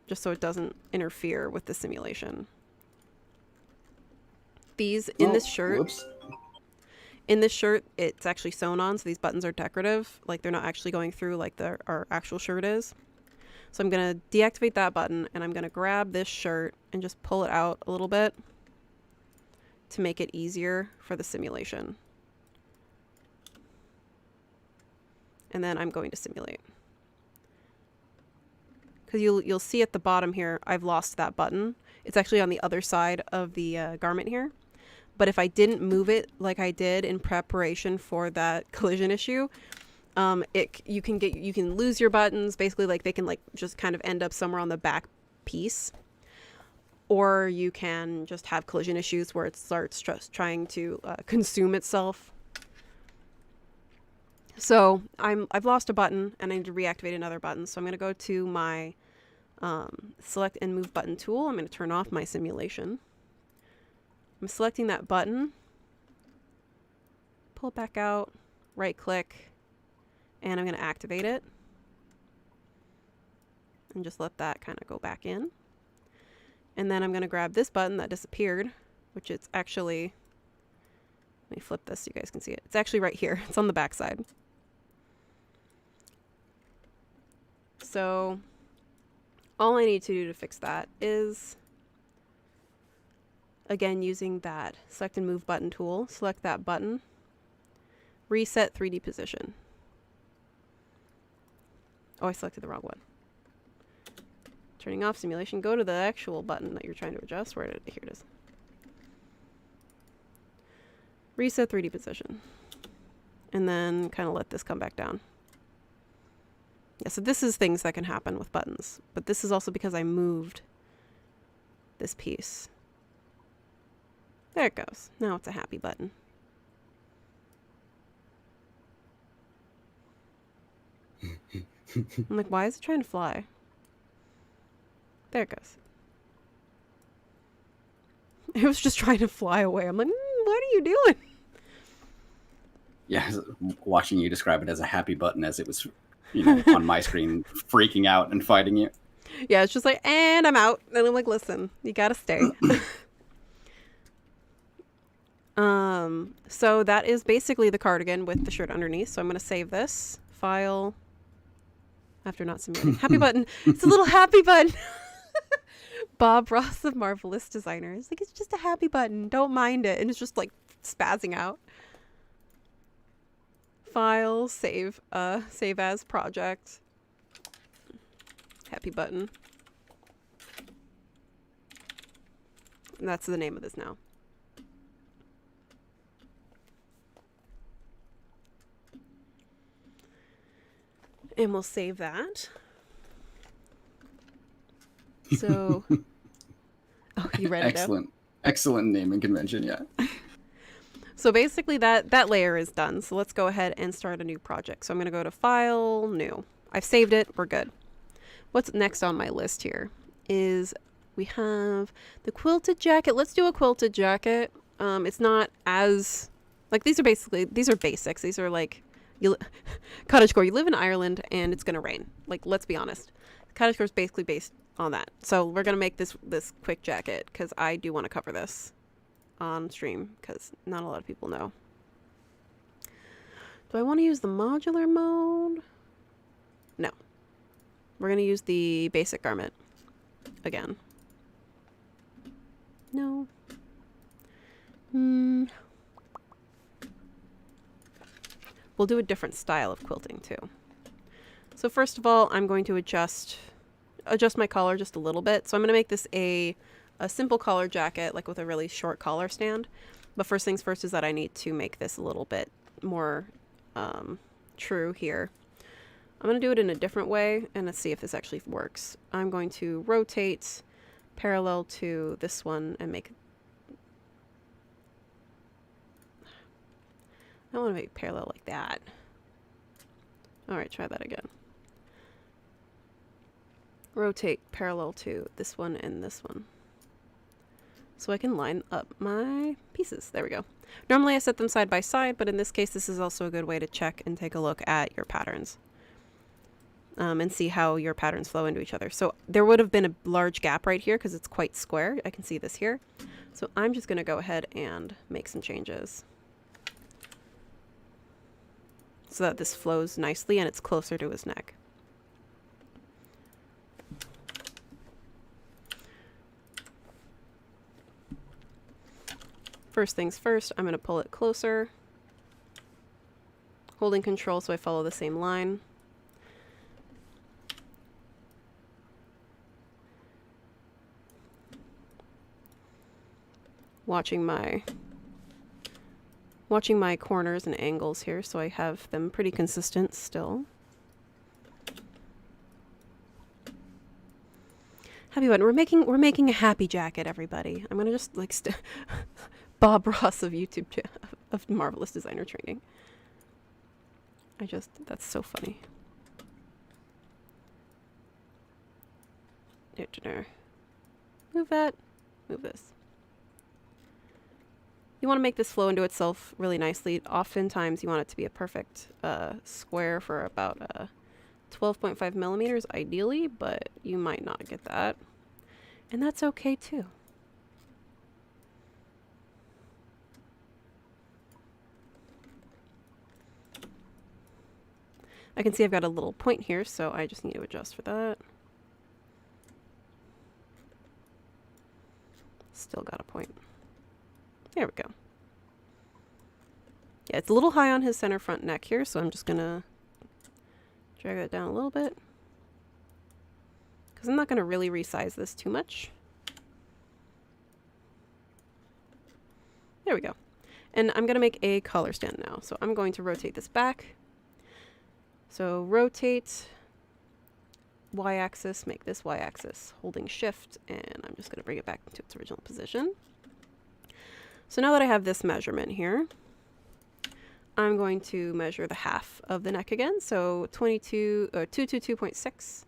just so it doesn't interfere with the simulation. These in this shirt, whoops. In this shirt, it's actually sewn on, so these buttons are decorative. Like, they're not actually going through like our actual shirt is. So I'm going to deactivate that button, and I'm going to grab this shirt and just pull it out a little bit to make it easier for the simulation. And then I'm going to simulate. Because you'll see at the bottom here, I've lost that button. It's actually on the other side of the garment here. But if I didn't move it like I did in preparation for that collision issue, you can lose your buttons. Basically, like, they can like just kind of end up somewhere on the back piece, or you can just have collision issues where it starts trying to consume itself. So I've lost a button and I need to reactivate another button. So I'm going to go to my select and move button tool. I'm going to turn off my simulation. I'm selecting that button, pull it back out, right click, and I'm going to activate it. And just let that kind of go back in. And then I'm going to grab this button that disappeared, which it's actually, let me flip this so you guys can see it. It's actually right here. It's on the back side. So all I need to do to fix that is, again, using that select and move button tool, select that button, reset 3D position. Oh, I selected the wrong one. Turning off simulation, go to the actual button that you're trying to adjust. Here it is. Reset 3D position. And then kind of let this come back down. Yeah, so this is things that can happen with buttons, but this is also because I moved this piece. There it goes. Now it's a happy button. I'm like, why is it trying to fly? There it goes. It was just trying to fly away. I'm like, what are you doing? Yeah, watching you describe it as a happy button as it was, on my screen, freaking out and fighting you. Yeah, it's just like, and I'm out. And I'm like, listen, you gotta stay. So that is basically the cardigan with the shirt underneath. So I'm going to save this file after not simulating. Happy button. It's a little happy button. Bob Ross of Marvelous Designers. Like, it's just a happy button. Don't mind it. And it's just like spazzing out. File, save as project. Happy button. And that's the name of this now. And we'll save that. So, oh, you read it? Excellent. Excellent naming convention, yeah. So basically that layer is done. So let's go ahead and start a new project. So I'm going to go to File, New. I've saved it. We're good. What's next on my list here is we have the quilted jacket. Let's do a quilted jacket. It's not as, like, these are basics. These are like, cottagecore. You live in Ireland and it's going to rain. Like, let's be honest. Cottagecore is basically based on that. So we're going to make this quick jacket because I do want to cover this on stream because not a lot of people know. Do I want to use the modular mode? No. We're going to use the basic garment again. No. We'll do a different style of quilting too. So first of all, I'm going to adjust my collar just a little bit. So I'm going to make this a a simple collar jacket, like with a really short collar stand. But first things first is that I need to make this a little bit more true here. I'm going to do it in a different way, and let's see if this actually works. I'm going to rotate parallel to this one and make... I don't want to make parallel like that. Alright, try that again. Rotate parallel to this one and this one. So I can line up my pieces. There we go. Normally I set them side by side, but in this case this is also a good way to check and take a look at your patterns. And see how your patterns flow into each other. So there would have been a large gap right here because it's quite square. I can see this here. So I'm just going to go ahead and make some changes so that this flows nicely and it's closer to his neck. First things first, I'm going to pull it closer, holding control so I follow the same line. Watching my corners and angles here so I have them pretty consistent still. Happy button. We're making a happy jacket, everybody. I'm gonna just like Bob Ross of YouTube of Marvelous Designer Training. That's so funny. Move that. Move this. You want to make this flow into itself really nicely. Oftentimes you want it to be a perfect square for about 12.5 millimeters ideally, but you might not get that. And that's okay too. I can see I've got a little point here, so I just need to adjust for that. Still got a point. There we go. Yeah, it's a little high on his center front neck here, so I'm just gonna drag that down a little bit. Because I'm not gonna really resize this too much. There we go. And I'm gonna make a collar stand now. So I'm going to rotate this back. So rotate y-axis, make this y-axis, holding shift, and I'm just gonna bring it back to its original position. So now that I have this measurement here, I'm going to measure the half of the neck again. So 222.6,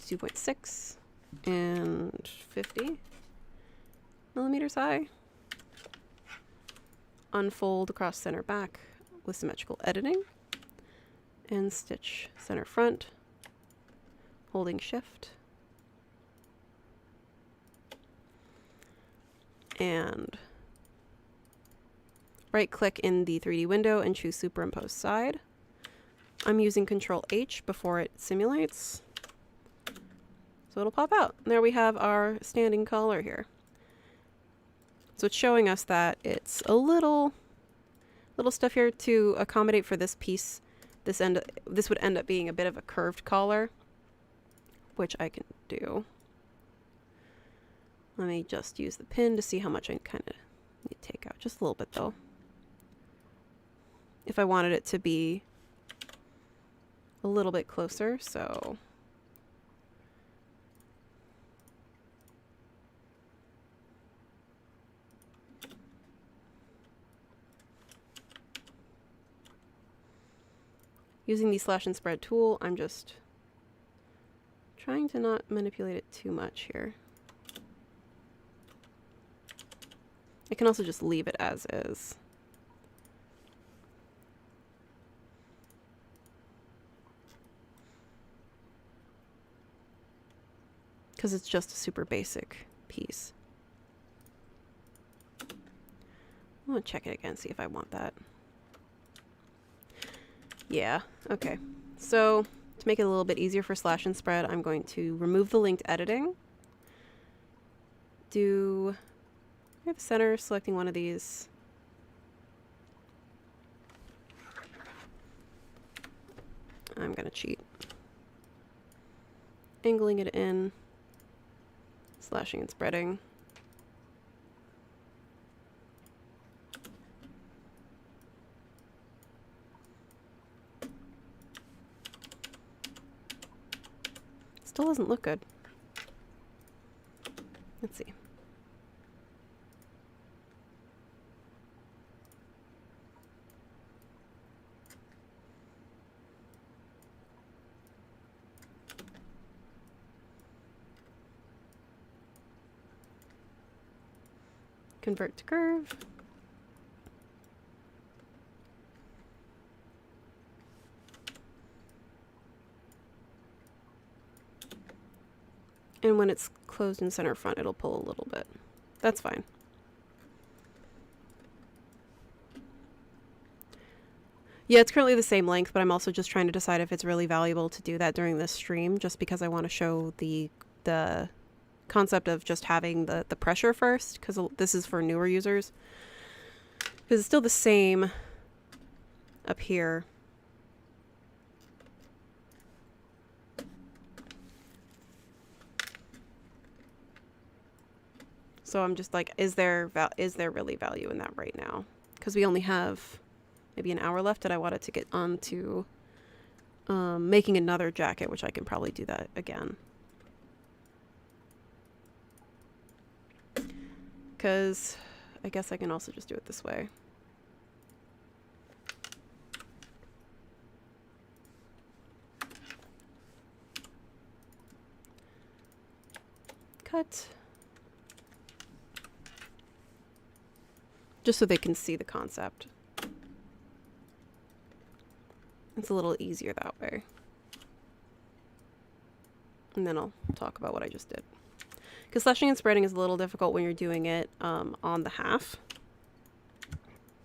2.6, and 50 millimeters high. Unfold across center back with symmetrical editing, and stitch center front, holding shift. And right click in the 3D window and choose superimpose side. I'm using Control H before it simulates. So it'll pop out. And there we have our standing collar here. So it's showing us that it's a little stuff here to accommodate for this piece. This would end up being a bit of a curved collar, which I can do. Let me just use the pin to see how much I kind of need to take out. Just a little bit though. If I wanted it to be a little bit closer, so using the slash and spread tool, I'm just trying to not manipulate it too much here. I can also just leave it as is. Because it's just a super basic piece. I'm going to check it again, see if I want that. Yeah, okay. So to make it a little bit easier for slash and spread, I'm going to remove the linked editing. Do the center, selecting one of these. I'm going to cheat. Angling it in. Slashing and spreading. Still doesn't look good. Let's see. Convert to curve. And when it's closed in center front, it'll pull a little bit. That's fine. Yeah, it's currently the same length, but I'm also just trying to decide if it's really valuable to do that during this stream, just because I want to show the concept of just having the pressure first, because this is for newer users. Because it's still the same up here. So I'm just like, is there really value in that right now? Because we only have maybe an hour left, and I wanted to get on to making another jacket, which I can probably do that again. Because I guess I can also just do it this way. Cut. Just so they can see the concept. It's a little easier that way. And then I'll talk about what I just did. Because slashing and spreading is a little difficult when you're doing it on the half.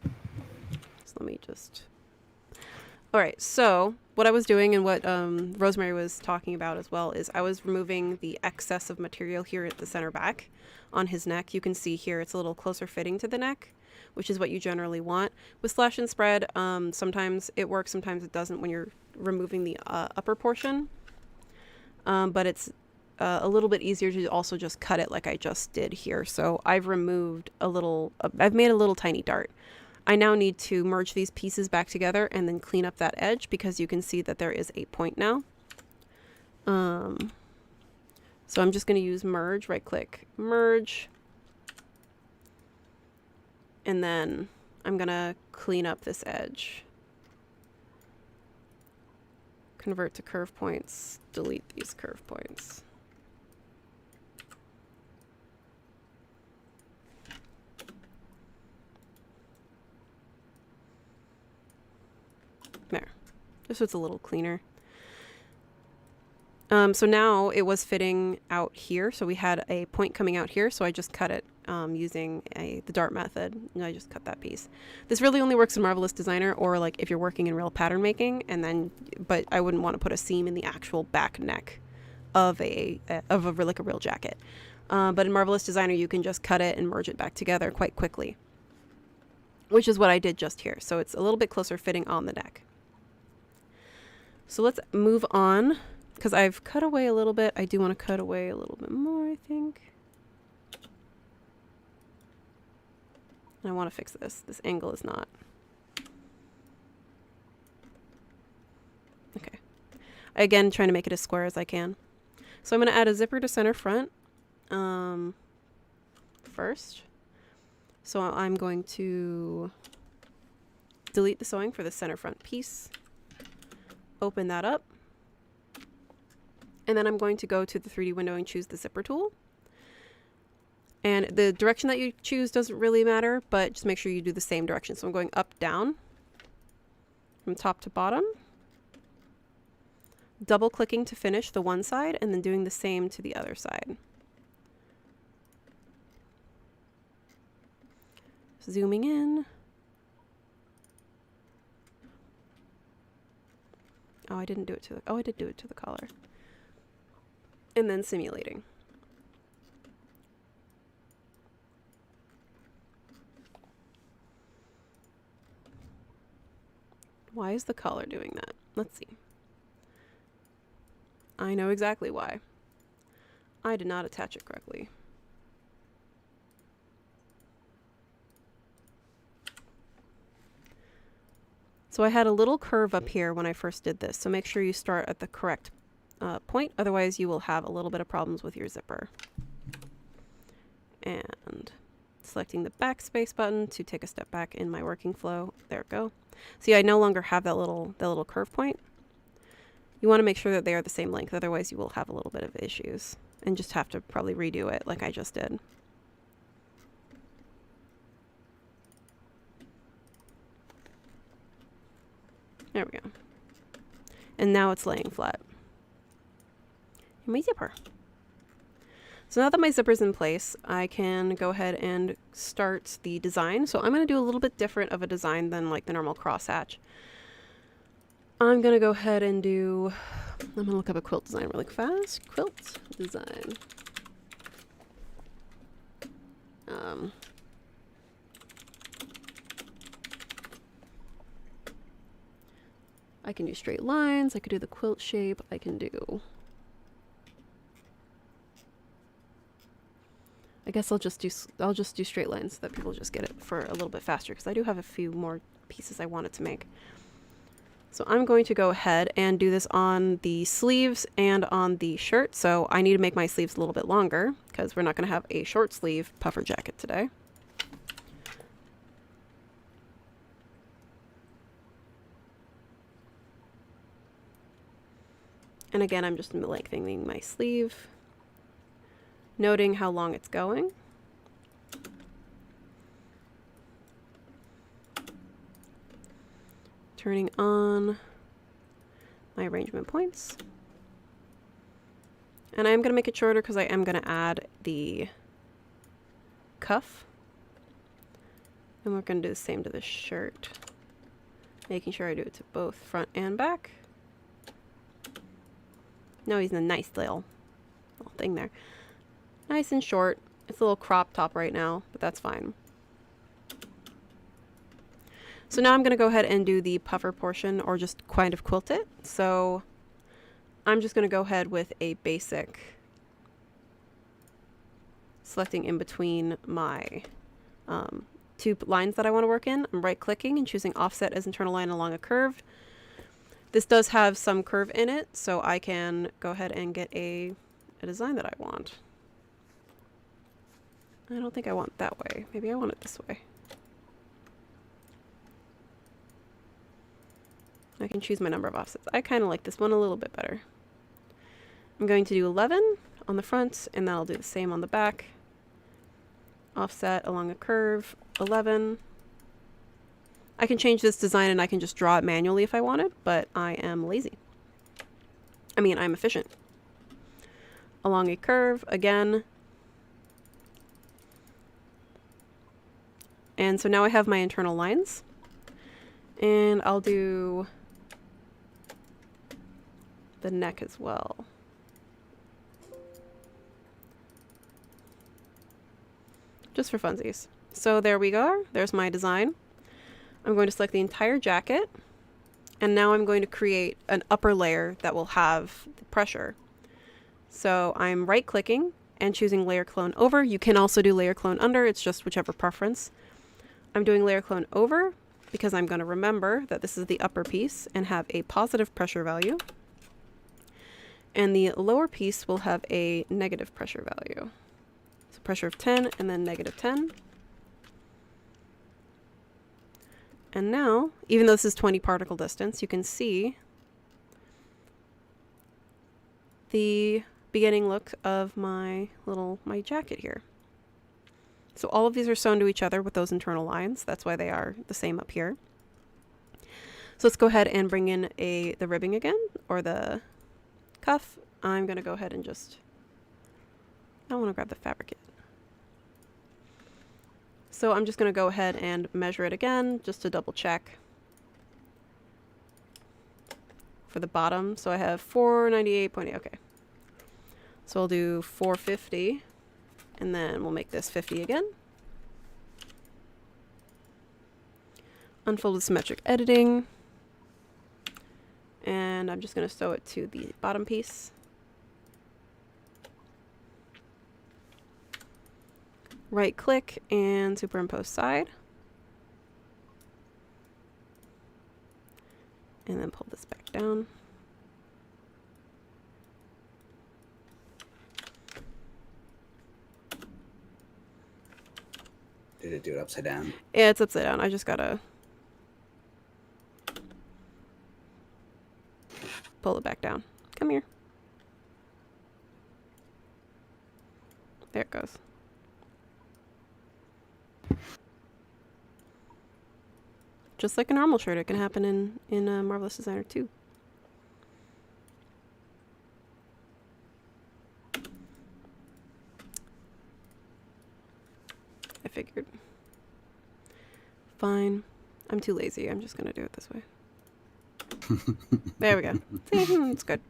So let me just... Alright, so what I was doing and what Rosemary was talking about as well is I was removing the excess of material here at the center back on his neck. You can see here it's a little closer fitting to the neck, which is what you generally want. With slash and spread, sometimes it works, sometimes it doesn't when you're removing the upper portion. But it's a little bit easier to also just cut it like I just did here. So I've removed a little, I've made a little tiny dart. I now need to merge these pieces back together and then clean up that edge because you can see that there is a point now. So I'm just going to use merge, right click, merge. And then I'm going to clean up this edge. Convert to curve points, delete these curve points. There. Just so it's a little cleaner. So now it was fitting out here. So we had a point coming out here. So I just cut it using the dart method. And I just cut that piece. This really only works in Marvelous Designer or like if you're working in real pattern making. And then, but I wouldn't want to put a seam in the actual back neck of like a real jacket. But in Marvelous Designer, you can just cut it and merge it back together quite quickly. Which is what I did just here. So it's a little bit closer fitting on the neck. So let's move on, because I've cut away a little bit. I do want to cut away a little bit more, I think. And I want to fix this. This angle is not. Okay. Again, trying to make it as square as I can. So I'm going to add a zipper to center front first. So I'm going to delete the sewing for the center front piece. Open that up. And then I'm going to go to the 3D window and choose the zipper tool. And the direction that you choose doesn't really matter, but just make sure you do the same direction. So I'm going up, down, from top to bottom. Double clicking to finish the one side and then doing the same to the other side. Zooming in. Oh, I didn't do it to the, oh, I did do it to the collar. And then simulating. Why is the collar doing that? Let's see. I know exactly why. I did not attach it correctly. So I had a little curve up here when I first did this, so make sure you start at the correct point, otherwise you will have a little bit of problems with your zipper. And selecting the backspace button to take a step back in my working flow. There we go. See, I no longer have that little curve point. You want to make sure that they are the same length, otherwise you will have a little bit of issues and just have to probably redo it like I just did. There we go. And now it's laying flat. And my zipper. So now that my zipper's in place, I can go ahead and start the design. So I'm going to do a little bit different of a design than like the normal crosshatch. I'm going to go ahead and do, I'm going to look up a quilt design really fast. Quilt design. I can do straight lines, I could do the quilt shape, I can do... I guess I'll just do straight lines so that people just get it for a little bit faster, because I do have a few more pieces I wanted to make. So I'm going to go ahead and do this on the sleeves and on the shirt. So I need to make my sleeves a little bit longer because we're not going to have a short sleeve puffer jacket today. And again, I'm just lengthening my sleeve, noting how long it's going. Turning on my arrangement points. And I'm going to make it shorter because I am going to add the cuff. And we're going to do the same to the shirt, making sure I do it to both front and back. No, he's in a nice little thing there. Nice and short. It's a little crop top right now, but that's fine. So now I'm going to go ahead and do the puffer portion, or just kind of quilt it. So I'm just going to go ahead with a basic, selecting in between my two lines that I want to work in. I'm right clicking and choosing offset as internal line along a curve. This does have some curve in it, so I can go ahead and get a design that I want. I don't think I want it that way. Maybe I want it this way. I can choose my number of offsets. I kind of like this one a little bit better. I'm going to do 11 on the front, and then I'll do the same on the back. Offset along a curve, 11. I can change this design and I can just draw it manually if I wanted, but I am lazy. I mean, I'm efficient. Along a curve, again. And so now I have my internal lines. And I'll do the neck as well. Just for funsies. So there we go. There's my design. I'm going to select the entire jacket, and now I'm going to create an upper layer that will have the pressure. So I'm right clicking and choosing layer clone over. You can also do layer clone under, it's just whichever preference. I'm doing layer clone over because I'm going to remember that this is the upper piece and have a positive pressure value. And the lower piece will have a negative pressure value. So pressure of 10 and then negative 10. And now, even though this is 20 particle distance, you can see the beginning look of my jacket here. So all of these are sewn to each other with those internal lines. That's why they are the same up here. So let's go ahead and bring in the ribbing again, or the cuff. I'm going to go ahead and just, I don't want to grab the fabric yet. So I'm just going to go ahead and measure it again, just to double check for the bottom. So I have 498.8, okay. So I'll do 450, and then we'll make this 50 again. Unfold with symmetric editing. And I'm just going to sew it to the bottom piece. Right click and superimpose side. And then pull this back down. Did it do it upside down? Yeah, it's upside down. I just gotta pull it back down. Come here. There it goes. Just like a normal shirt, it can happen in Marvelous Designer too. I figured. Fine. I'm too lazy. I'm just gonna do it this way. There we go. See, it's good.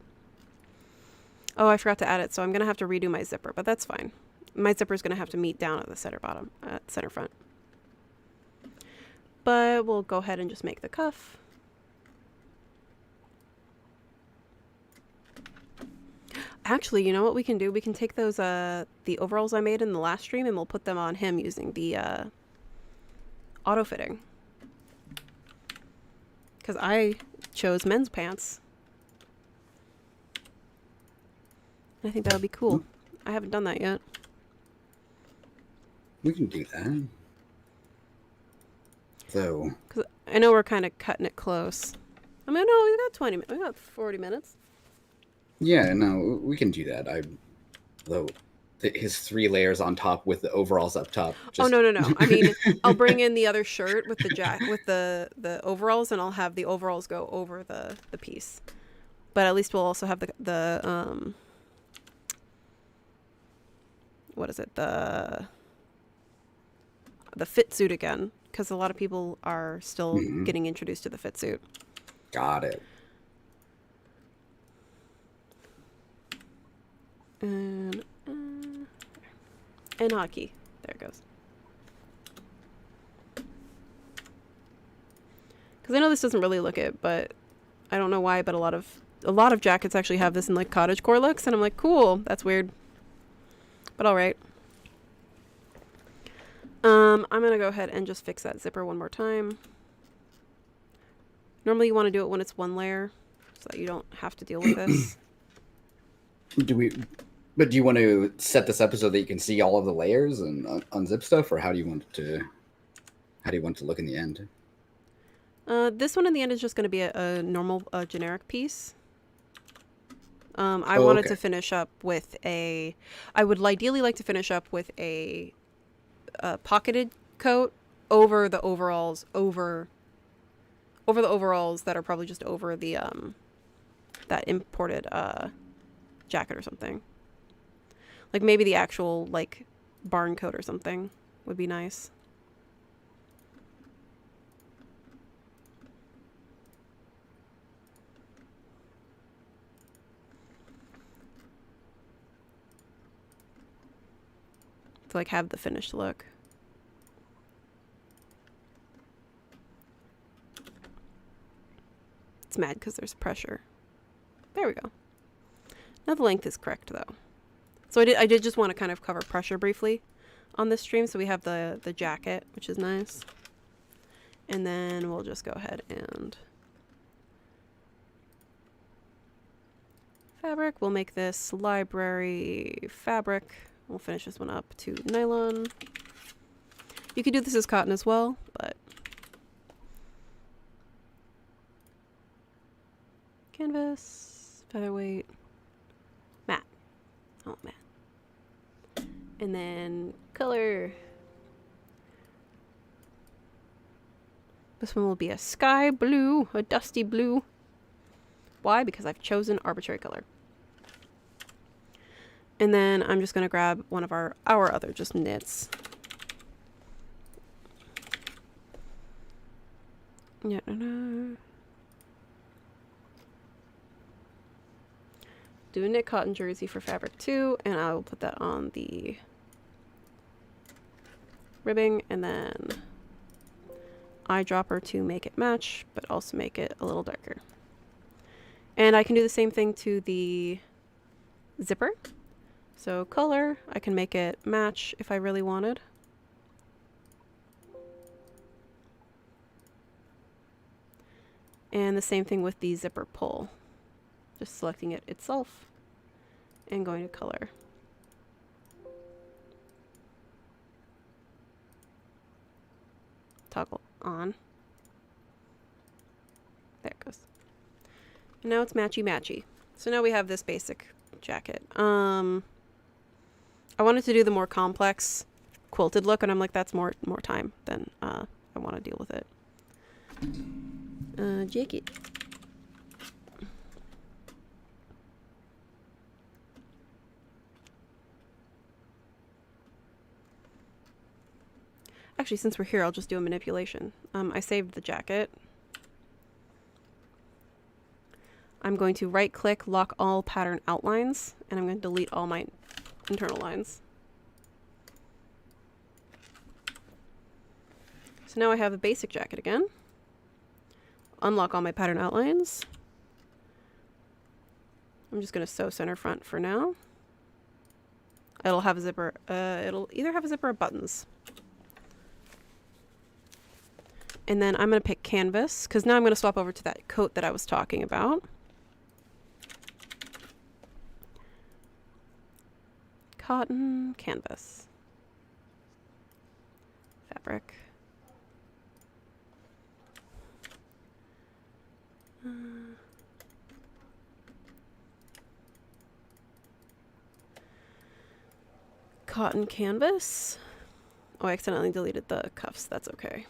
Oh, I forgot to add it, so I'm gonna have to redo my zipper, but that's fine. My zipper is gonna have to meet down at the center bottom, center front. But we'll go ahead and just make the cuff. Actually, you know what we can do? We can take those the overalls I made in the last stream and we'll put them on him using the auto fitting. Because I chose men's pants. I think that would be cool. I haven't done that yet. We can do that. So, because I know we're kind of cutting it close. I mean, no, we got 20 minutes. We got 40 minutes. Yeah, no, we can do that. Though his 3 layers on top with the overalls up top. Oh, no. I mean, I'll bring in the other shirt with the with the overalls, and I'll have the overalls go over the piece. But at least we'll also have the what is it? The fit suit again, because a lot of people are still getting introduced to the fit suit. Got it. And hotkey. There it goes. Because I know this doesn't really look it, but I don't know why. But a lot of jackets actually have this in like cottage core looks, and I'm like, cool. That's weird, but all right. I'm gonna go ahead and just fix that zipper one more time. Normally, you want to do it when it's 1 layer, so that you don't have to deal with this. But do you want to set this up so that you can see all of the layers and unzip stuff, or how do you want to look in the end? This one in the end is just going to be a normal, generic piece. I wanted to finish up with I would ideally like to finish up with a pocketed coat over the overalls, over the overalls that are probably just over the that imported jacket or something. Like maybe the actual like barn coat or something would be nice. To like have the finished look. It's mad because there's pressure. There we go. Now the length is correct though. So I did just want to kind of cover pressure briefly on this stream. So we have the jacket, which is nice. And then we'll just go ahead and fabric. We'll make this library fabric. We'll finish this one up to nylon. You could do this as cotton as well, but canvas, featherweight, matte. Oh, matte. And then color. This one will be a sky blue, a dusty blue. Why? Because I've chosen arbitrary color. And then I'm just going to grab one of our other just knits. Yeah, do a knit cotton jersey for fabric 2, and I will put that on the ribbing, and then eyedropper to make it match, but also make it a little darker. And I can do the same thing to the zipper. So color, I can make it match if I really wanted. And the same thing with the zipper pull. Just selecting it itself and going to color. Toggle on. There it goes. And now it's matchy matchy. So now we have this basic jacket. I wanted to do the more complex quilted look, and I'm like, that's more time than I want to deal with it. Jacket. Actually, since we're here, I'll just do a manipulation. I saved the jacket. I'm going to right click, lock all pattern outlines, and I'm going to delete all my internal lines. So now I have a basic jacket again. Unlock all my pattern outlines. I'm just going to sew center front for now. It'll have a zipper. It'll either have a zipper or buttons. And then I'm going to pick canvas, because now I'm going to swap over to that coat that I was talking about. Cotton canvas. Fabric. Cotton canvas. Oh, I accidentally deleted the cuffs. That's okay.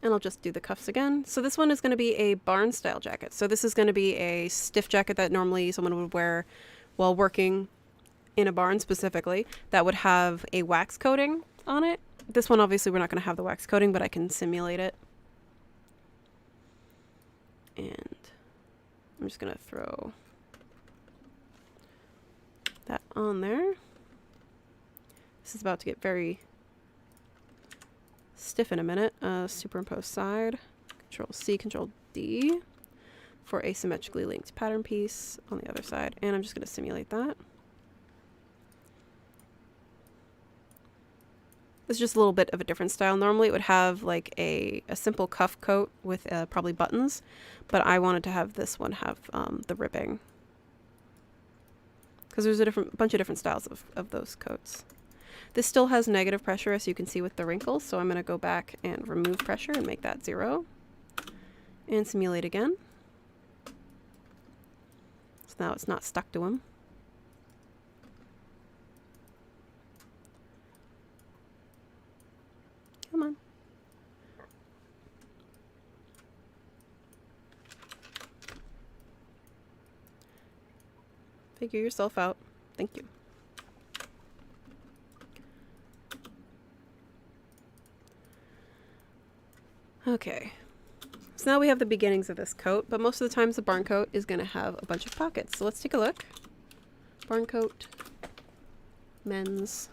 And I'll just do the cuffs again. So this one is going to be a barn style jacket. So this is going to be a stiff jacket that normally someone would wear while working in a barn specifically, that would have a wax coating on it. This one, obviously, we're not going to have the wax coating, but I can simulate it. And I'm just going to throw that on there. This is about to get very stiff in a minute. Superimpose side, Control C, Control D for asymmetrically linked pattern piece on the other side. And I'm just going to simulate that. This is just a little bit of a different style. Normally it would have like a simple cuff coat with probably buttons, but I wanted to have this one have the ribbing. Because there's a bunch of different styles of those coats. This still has negative pressure, as you can see with the wrinkles, so I'm going to go back and remove pressure and make that 0. And simulate again. So now it's not stuck to them. Come on. Figure yourself out. Thank you. Okay. So now we have the beginnings of this coat, but most of the times the barn coat is going to have a bunch of pockets. So let's take a look. Barn coat. Men's.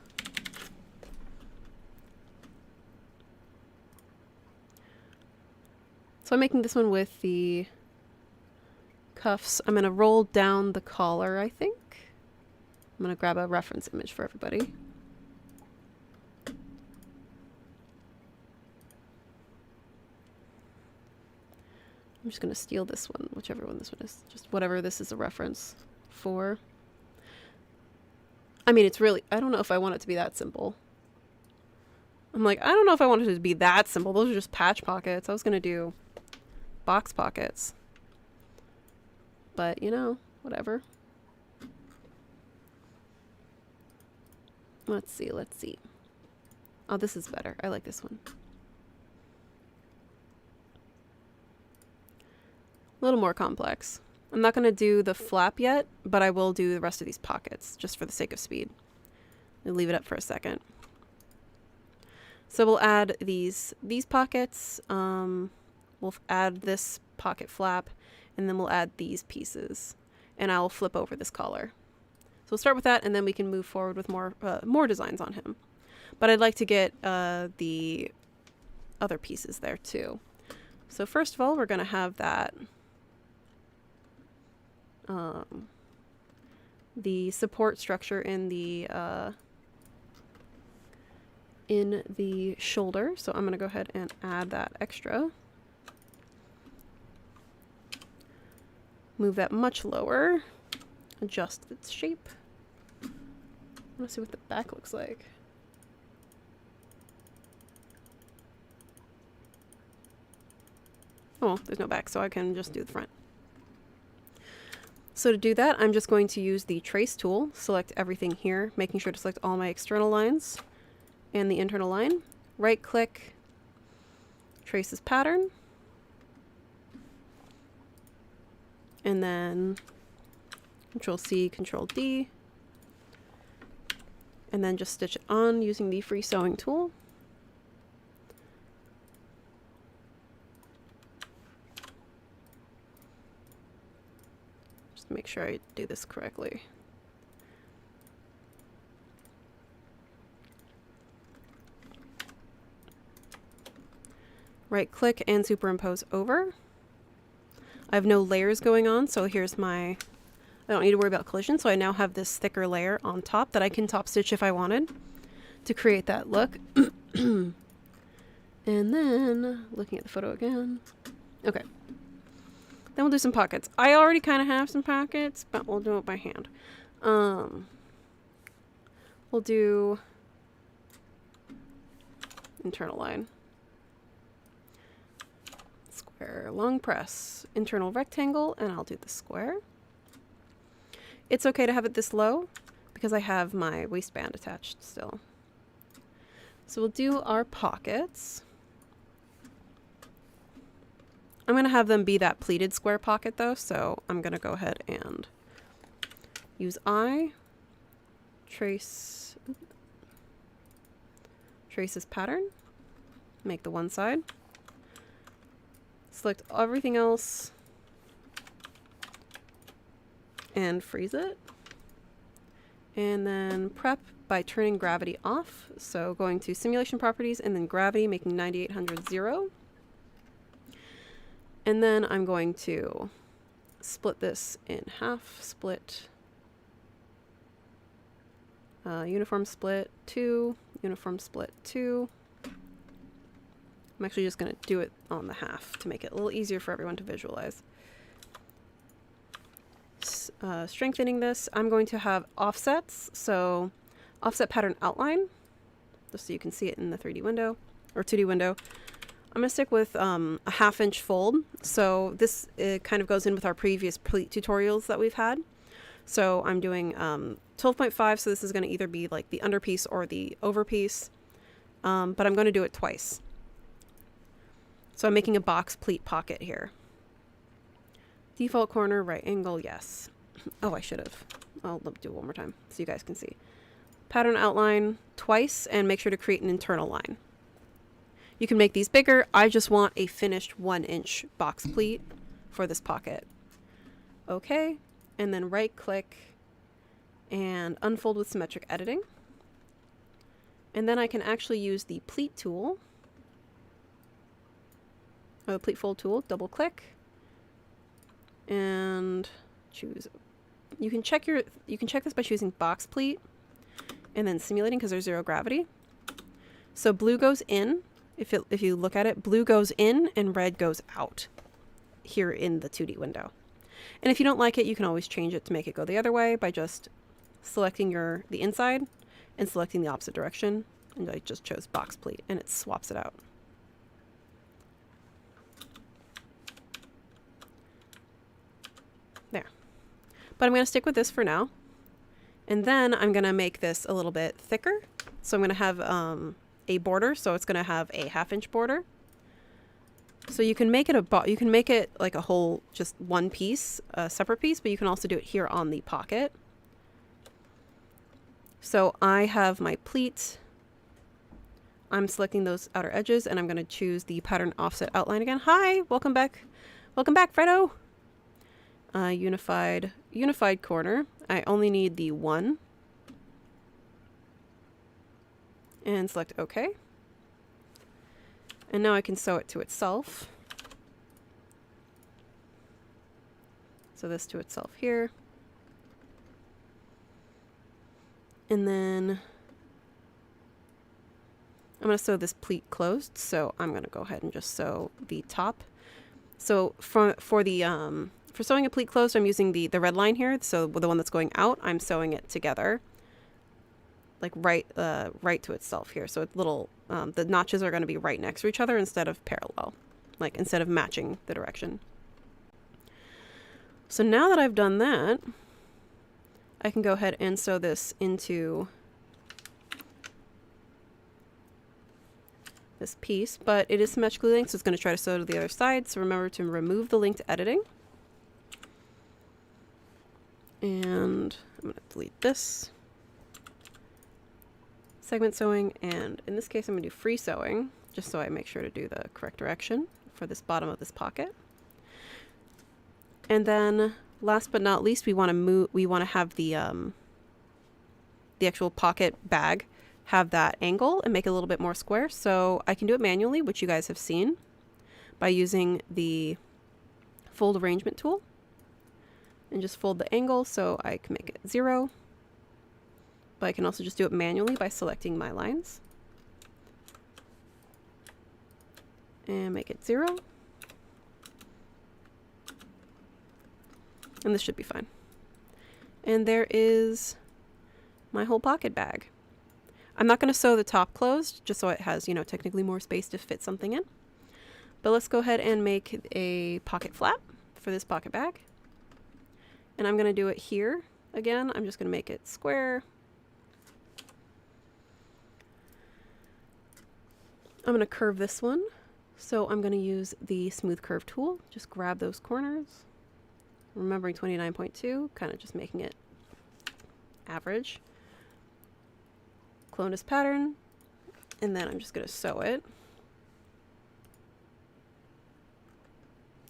So I'm making this one with the cuffs. I'm going to roll down the collar, I think. I'm going to grab a reference image for everybody. I'm just going to steal this one, whichever one this one is. Just whatever this is a reference for. I mean, it's really, I don't know if I want it to be that simple. I'm like, I don't know if I want it to be that simple. Those are just patch pockets. I was going to do box pockets. But, you know, whatever. Let's see, let's see. Oh, this is better. I like this one. A little more complex. I'm not going to do the flap yet, but I will do the rest of these pockets, just for the sake of speed. I'll leave it up for a second. So we'll add these pockets. We'll add this pocket flap, and then we'll add these pieces. And I'll flip over this collar. So we'll start with that, and then we can move forward with more designs on him. But I'd like to get the other pieces there too. So first of all, we're going to have that the support structure in the in the shoulder, so I'm going to go ahead and add that extra. Move that much lower. Adjust its shape. I want to see what the back looks like. Oh, there's no back, so I can just do the front. So to do that, I'm just going to use the trace tool, select everything here, making sure to select all my external lines and the internal line. Right click, trace this pattern, and then Control C, Control D, and then just stitch it on using the free sewing tool. Just make sure I do this correctly. Right click and superimpose over. I have no layers going on, so here's my, I don't need to worry about collision, so I now have this thicker layer on top that I can top stitch if I wanted to create that look. And then, looking at the photo again. Okay. Then we'll do some pockets. I already kind of have some pockets, but we'll do it by hand. We'll do internal line. Square, long press, internal rectangle, and I'll do the square. It's okay to have it this low because I have my waistband attached still. So we'll do our pockets. I'm going to have them be that pleated square pocket though, so I'm going to go ahead and use trace this pattern, make the one side, select everything else, and freeze it. And then prep by turning gravity off. So going to simulation properties and then gravity, making 9800 0. And then I'm going to split this in half, split, uniform split 2, uniform split 2. I'm actually just going to do it on the half to make it a little easier for everyone to visualize. Strengthening this, I'm going to have offsets, so offset pattern outline, just so you can see it in the 3D window, or 2D window. I'm going to stick with a 1/2 inch fold, so this kind of goes in with our previous pleat tutorials that we've had. So I'm doing 12.5, so this is going to either be like the underpiece or the overpiece, but I'm going to do it twice. So I'm making a box pleat pocket here. Default corner, right angle, yes. Oh, I should have. I'll do it one more time so you guys can see. Pattern outline twice and make sure to create an internal line. You can make these bigger. I just want a finished 1-inch box pleat for this pocket. Okay, and then right click and unfold with symmetric editing. And then I can actually use the pleat tool, or the pleat fold tool, double click, and choose. You can check this by choosing box pleat and then simulating because there's 0 gravity. So blue goes in. If you look at it, blue goes in and red goes out here in the 2D window. And if you don't like it, you can always change it to make it go the other way by just selecting the inside and selecting the opposite direction. And I just chose box pleat and it swaps it out. There. But I'm going to stick with this for now. And then I'm going to make this a little bit thicker. So I'm going to have a border, so it's going to have a 1/2 inch border. So you can make it like a whole, just one piece, a separate piece, but you can also do it here on the pocket. So I have my pleat. I'm selecting those outer edges and I'm going to choose the pattern offset outline again. Hi, welcome back. Welcome back, Fredo. Unified corner. I only need the 1. And select OK. And now I can sew it to itself. So this to itself here. And then I'm going to sew this pleat closed, so I'm going to go ahead and just sew the top. So for sewing a pleat closed, I'm using the red line here. So the one that's going out, I'm sewing it together, like right to itself here. So it's little, the notches are going to be right next to each other instead of parallel, like instead of matching the direction. So now that I've done that, I can go ahead and sew this into this piece, but it is symmetrically linked, so it's going to try to sew to the other side. So remember to remove the link to editing. And I'm going to delete this. Segment sewing, and in this case I'm going to do free sewing, just so I make sure to do the correct direction for this bottom of this pocket. And then last but not least, we want to have the actual pocket bag have that angle and make it a little bit more square. So I can do it manually, which you guys have seen, by using the fold arrangement tool, and just fold the angle so I can make it 0. But I can also just do it manually by selecting my lines and make it 0. And this should be fine. And there is my whole pocket bag. I'm not going to sew the top closed, just so it has, you know, technically more space to fit something in. But let's go ahead and make a pocket flap for this pocket bag. And I'm going to do it here again. I'm just going to make it square. I'm going to curve this one. So I'm going to use the smooth curve tool. Just grab those corners. Remembering 29.2, kind of just making it average. Clone this pattern, and then I'm just going to sew it.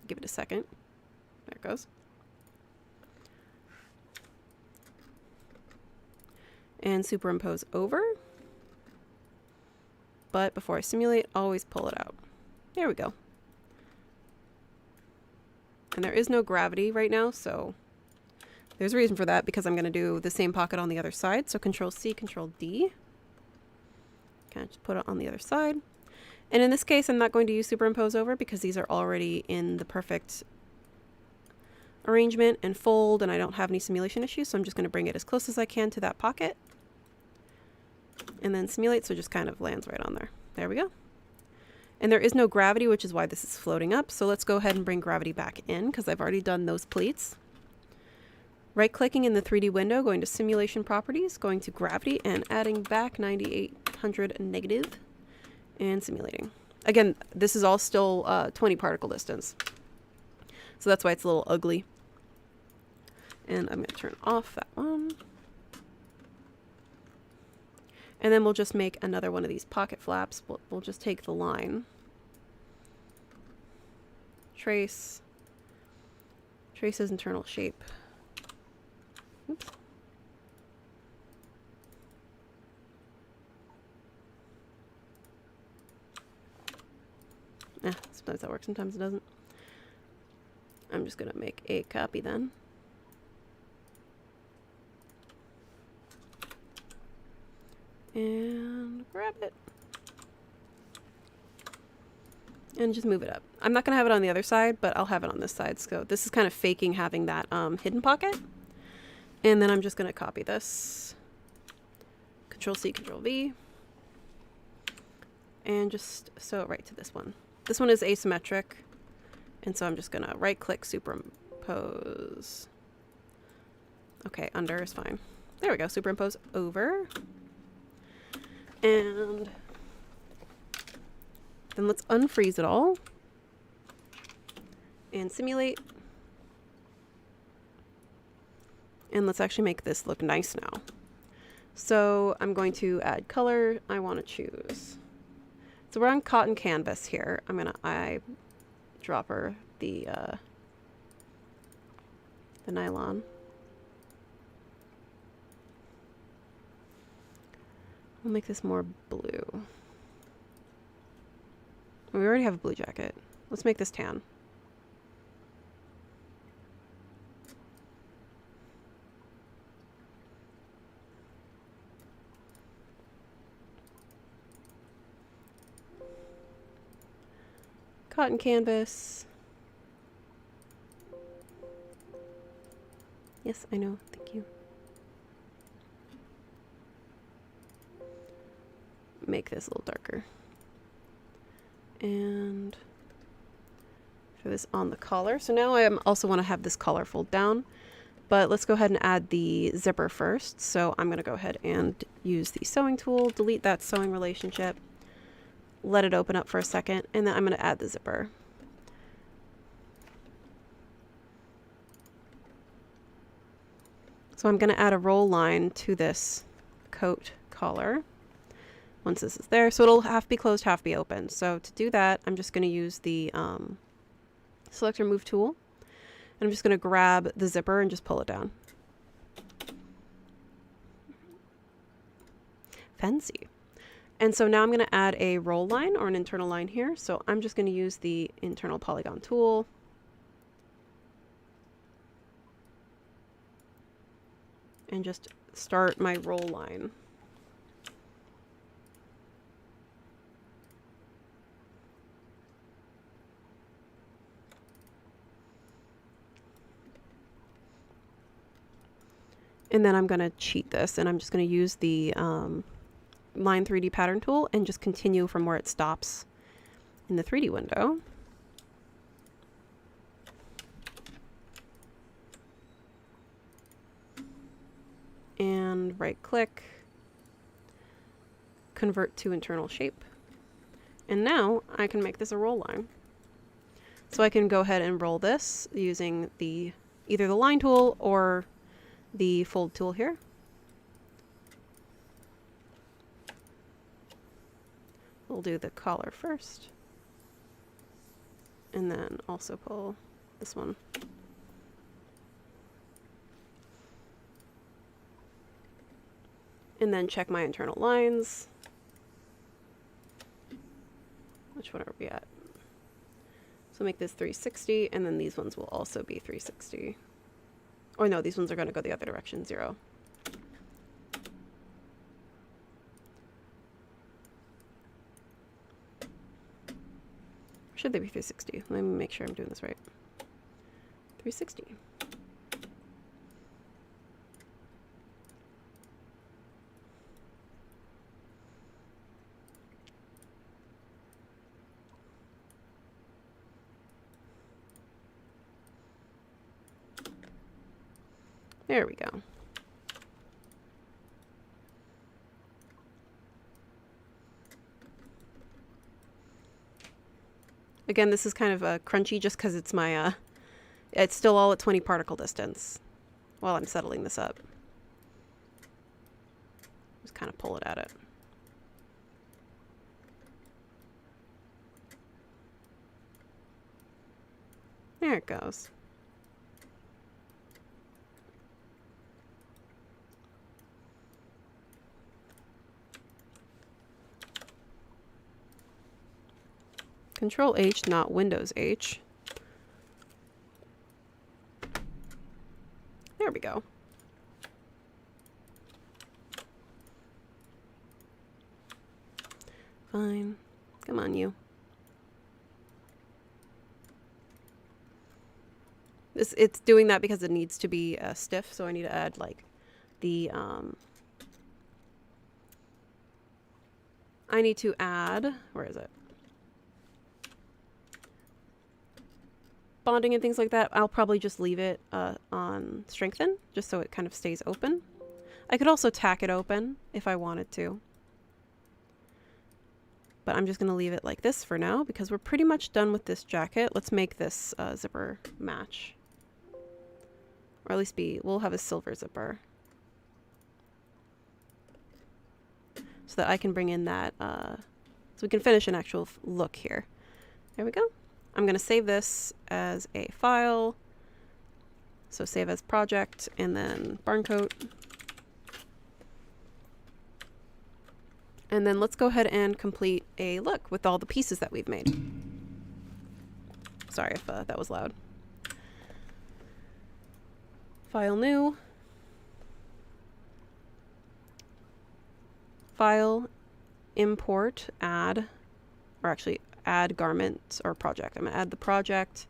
Give it a second. There it goes. And superimpose over. But before I simulate, always pull it out. There we go. And there is no gravity right now, so there's a reason for that, because I'm going to do the same pocket on the other side. So Control C, Control D. Kind of just put it on the other side. And in this case, I'm not going to use superimpose over because these are already in the perfect arrangement and fold, and I don't have any simulation issues. So I'm just going to bring it as close as I can to that pocket. And then simulate, so it just kind of lands right on there. There we go. And there is no gravity, which is why this is floating up. So let's go ahead and bring gravity back in, because I've already done those pleats. Right-clicking in the 3D window, going to Simulation Properties, going to Gravity, and adding back 9800 negative, and simulating. Again, this is all still 20 particle distance. So that's why it's a little ugly. And I'm going to turn off that one. And then we'll just make another one of these pocket flaps. We'll just take the line. Trace. Trace as internal shape. Oops. Sometimes that works, sometimes it doesn't. I'm just going to make a copy then. And grab it. And just move it up. I'm not going to have it on the other side, but I'll have it on this side. So this is kind of faking having that hidden pocket. And then I'm just going to copy this. Control C, Control V. And just sew it right to this one. This one is asymmetric. And so I'm just going to right click, superimpose. Okay, under is fine. There we go, superimpose over. And then let's unfreeze it all. And simulate. And let's actually make this look nice now. So I'm going to add color. I want to choose. So we're on cotton canvas here. I'm going to eyedropper the nylon. We'll make this more blue. We already have a blue jacket. Let's make this tan. cotton canvas. Yes, I know. Thank you. Make this a little darker. And for this on the collar. So now I also want to have this collar fold down, but let's go ahead and add the zipper first. So I'm going to go ahead and use the sewing tool, delete that sewing relationship, let it open up for a second, and then I'm going to add the zipper. So I'm going to add a roll line to this coat collar once this is there. So it'll half be closed, half be open. So to do that, I'm just going to use the select remove tool. And I'm just going to grab the zipper and just pull it down. Fancy. And so now I'm going to add a roll line or an internal line here. So I'm just going to use the internal polygon tool. And just start my roll line. And then I'm going to cheat this, and I'm just going to use the Line 3D pattern tool and just continue from where it stops in the 3D window. And right click, convert to internal shape. And now I can make this a roll line. So I can go ahead and roll this using either the line tool or the fold tool here. We'll do the collar first. And then also pull this one. And then check my internal lines. Which one are we at? So make this 360, and then these ones will also be 360. Oh no, these ones are going to go the other direction, 0. Should they be 360? Let me make sure I'm doing this right. 360. There we go. Again, this is kind of crunchy just because it's my, it's still all at 20 particle distance while I'm settling this up. Just kind of pull it at it. There it goes. Control H, not Windows H. There we go. Fine. Come on, you. It's doing that because it needs to be stiff, so I need to add like the I need to add, where is it? Bonding and things like that. I'll probably just leave it on strengthen, just so it kind of stays open. I could also tack it open if I wanted to. But I'm just going to leave it like this for now because we're pretty much done with this jacket. Let's make this zipper match. Or at least we'll have a silver zipper. So that I can bring in that, so we can finish an actual look here. There we go. I'm going to save this as a file. So save as project and then barn coat. And then let's go ahead and complete a look with all the pieces that we've made. Sorry if that was loud. File new. File, import, add, or actually add garment or project. I'm going to add the project.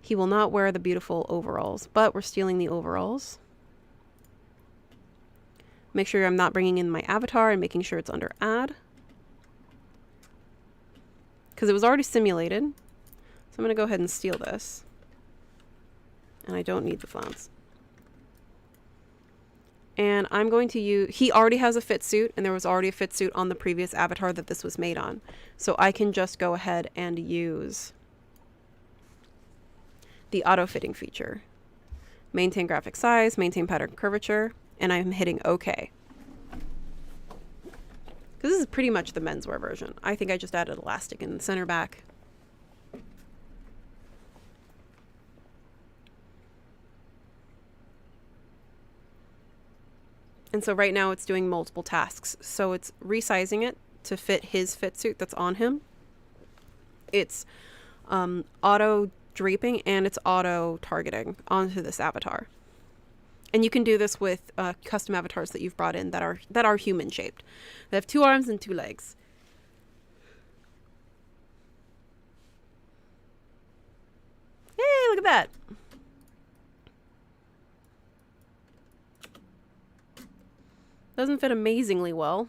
He will not wear the beautiful overalls, but we're stealing the overalls. Make sure I'm not bringing in my avatar and making sure it's under add. Because it was already simulated. So I'm going to go ahead and steal this. And I don't need the flounce. And I'm going to use... He already has a fit suit, and there was already a fit suit on the previous avatar that this was made on. So I can just go ahead and use the auto-fitting feature. Maintain graphic size, maintain pattern curvature, and I'm hitting OK. Because this is pretty much the menswear version. I think I just added elastic in the center back. And so right now it's doing multiple tasks. So it's resizing it to fit his fit suit that's on him. It's auto draping and it's auto targeting onto this avatar. And you can do this with custom avatars that you've brought in that are human shaped. They have 2 arms and 2 legs. Hey, look at that. Doesn't fit amazingly well.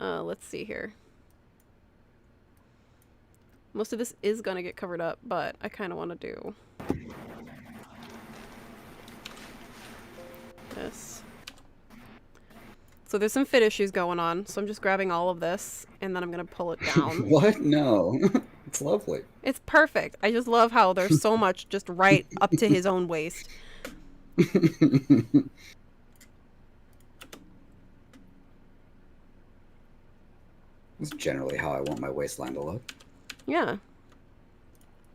Let's see here. Most of this is going to get covered up, but I kind of want to do this. So there's some fit issues going on, so I'm just grabbing all of this, and then I'm going to pull it down. What? No. It's lovely. It's perfect. I just love how there's so much just right up to his own waist. That's generally how I want my waistline to look. Yeah.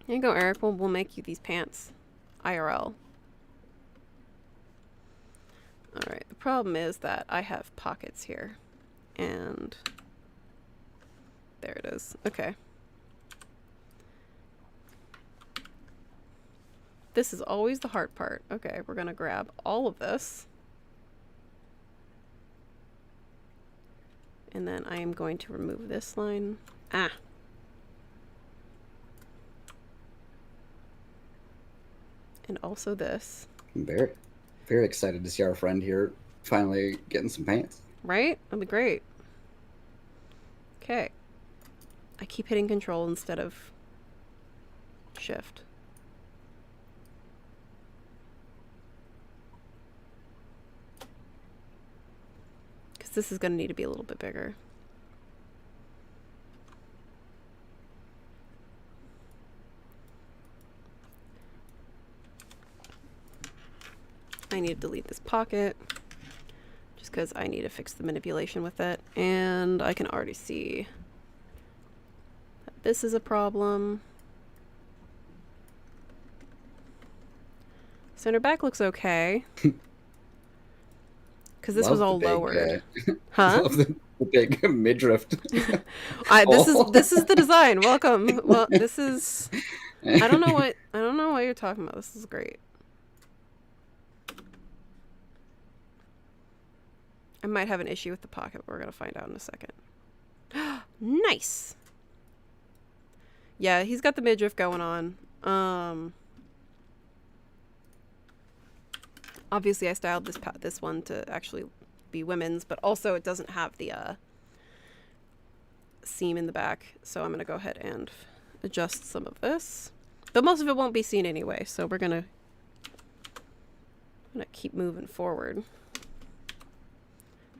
There you go, Eric. We'll make you these pants. IRL. Alright, the problem is that I have pockets here. And there it is. Okay. This is always the hard part. Okay, we're going to grab all of this. And then I am going to remove this line. Ah. And also this. I'm very, very excited to see our friend here finally getting some pants. Right? That'd be great. Okay. I keep hitting control instead of shift. Because this is going to need to be a little bit bigger. I need to delete this pocket just because I need to fix the manipulation with it, and I can already see that this is a problem. Center back looks okay because this was all lowered. Huh? Love the big midriff. This is the design. Welcome. Well, this is. I don't know what you're talking about. This is great. I might have an issue with the pocket, but we're going to find out in a second. Nice! Yeah, he's got the midriff going on. Obviously, I styled this one to actually be women's, but also it doesn't have the seam in the back, so I'm going to go ahead and adjust some of this. But most of it won't be seen anyway, so we're going to keep moving forward.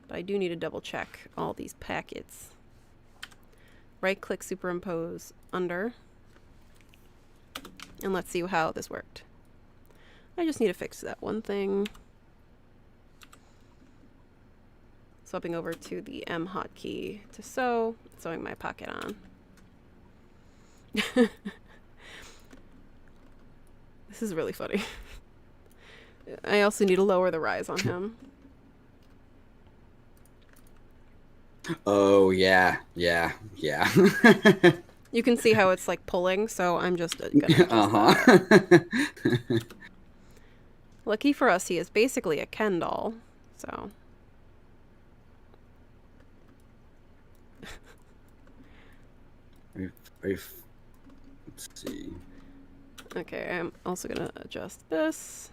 But I do need to double check all these packets. Right click, superimpose under. And let's see how this worked. I just need to fix that one thing. Swapping over to the M hotkey to sew, sewing my pocket on. This is really funny. I also need to lower the rise on him. Oh, yeah. You can see how it's like pulling, so I'm just gonna Lucky for us, he is basically a Ken doll, so. Let's see. Okay, I'm also gonna adjust this.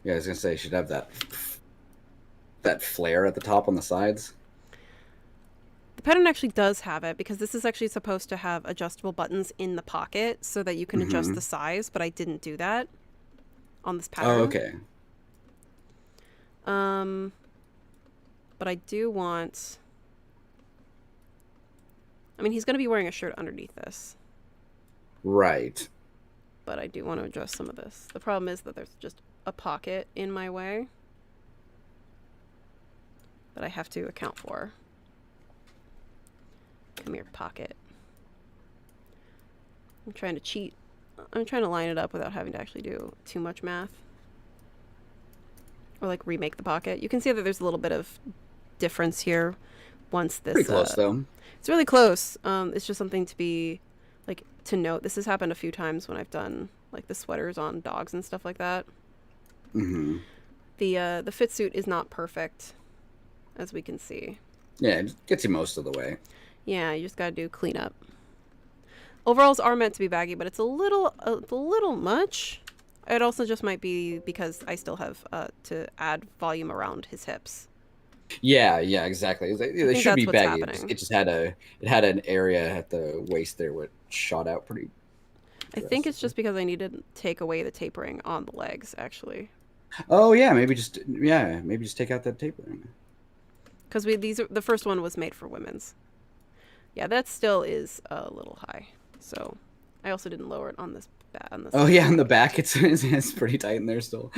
Yeah, I was gonna say, you should have that flare at the top on the sides. The pattern actually does have it because this is actually supposed to have adjustable buttons in the pocket so that you can adjust the size, but I didn't do that on this pattern. Oh, okay. But I do want... I mean, he's going to be wearing a shirt underneath this. Right. But I do want to adjust some of this. The problem is that there's just a pocket in my way that I have to account for. Come here, pocket. I'm trying to cheat. I'm trying to line it up without having to actually do too much math. Or like remake the pocket. You can see that there's a little bit of difference here once this... Pretty close, though. It's really close. It's just something to be, like, to note. This has happened a few times when I've done, like, the sweaters on dogs and stuff like that. Mm-hmm. The fit suit is not perfect, as we can see. Yeah, it gets you most of the way. Yeah, you just gotta do cleanup. Overalls are meant to be baggy, but it's a little much. It also just might be because I still have to add volume around his hips. Yeah, exactly. They should be baggy. It just had an area at the waist there where it shot out pretty. I think it's just because I need to take away the tapering on the legs, actually. Oh yeah, maybe just take out that tapering. Because the first one was made for women's. Yeah, that still is a little high. So I also didn't lower it on this. Oh yeah, on the back it's pretty tight in there still.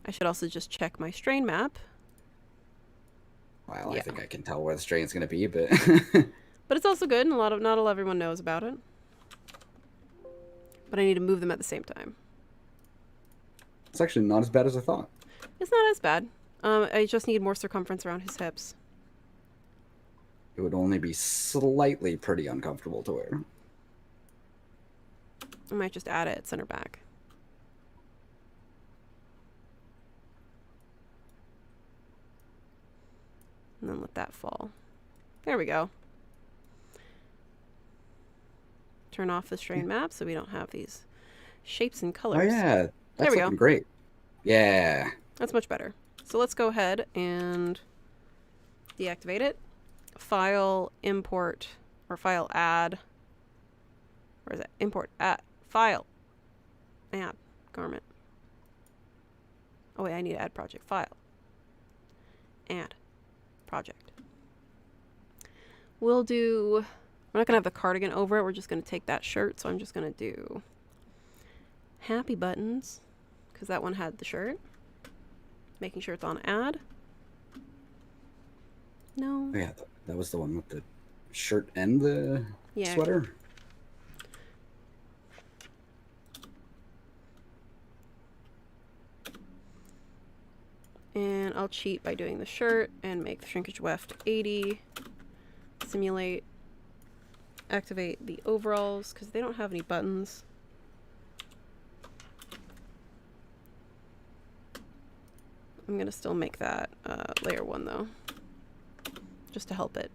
I should also just check my strain map. Well, yeah. I think I can tell where the strain's going to be, but but it's also good, and not everyone knows about it. But I need to move them at the same time. It's actually not as bad as I thought. It's not as bad. I just need more circumference around his hips. It would only be slightly pretty uncomfortable to wear. I might just add it center back. And then let that fall. There we go. Turn off the strain map so we don't have these shapes and colors. Oh yeah, that's looking great. Yeah. That's much better. So let's go ahead and deactivate it. File, import, or file add. Where is it? Import, add, file, add, garment. Oh wait, I need to add project. File, add, project. We're not going to have the cardigan over it. We're just going to take that shirt. So I'm just going to do happy buttons because that one had the shirt. Making sure it's on add. No. Oh, yeah, that was the one with the shirt and the sweater. And I'll cheat by doing the shirt and make the shrinkage weft 80. Simulate. Activate the overalls because they don't have any buttons. I'm going to still make that layer 1 though. Just to help it.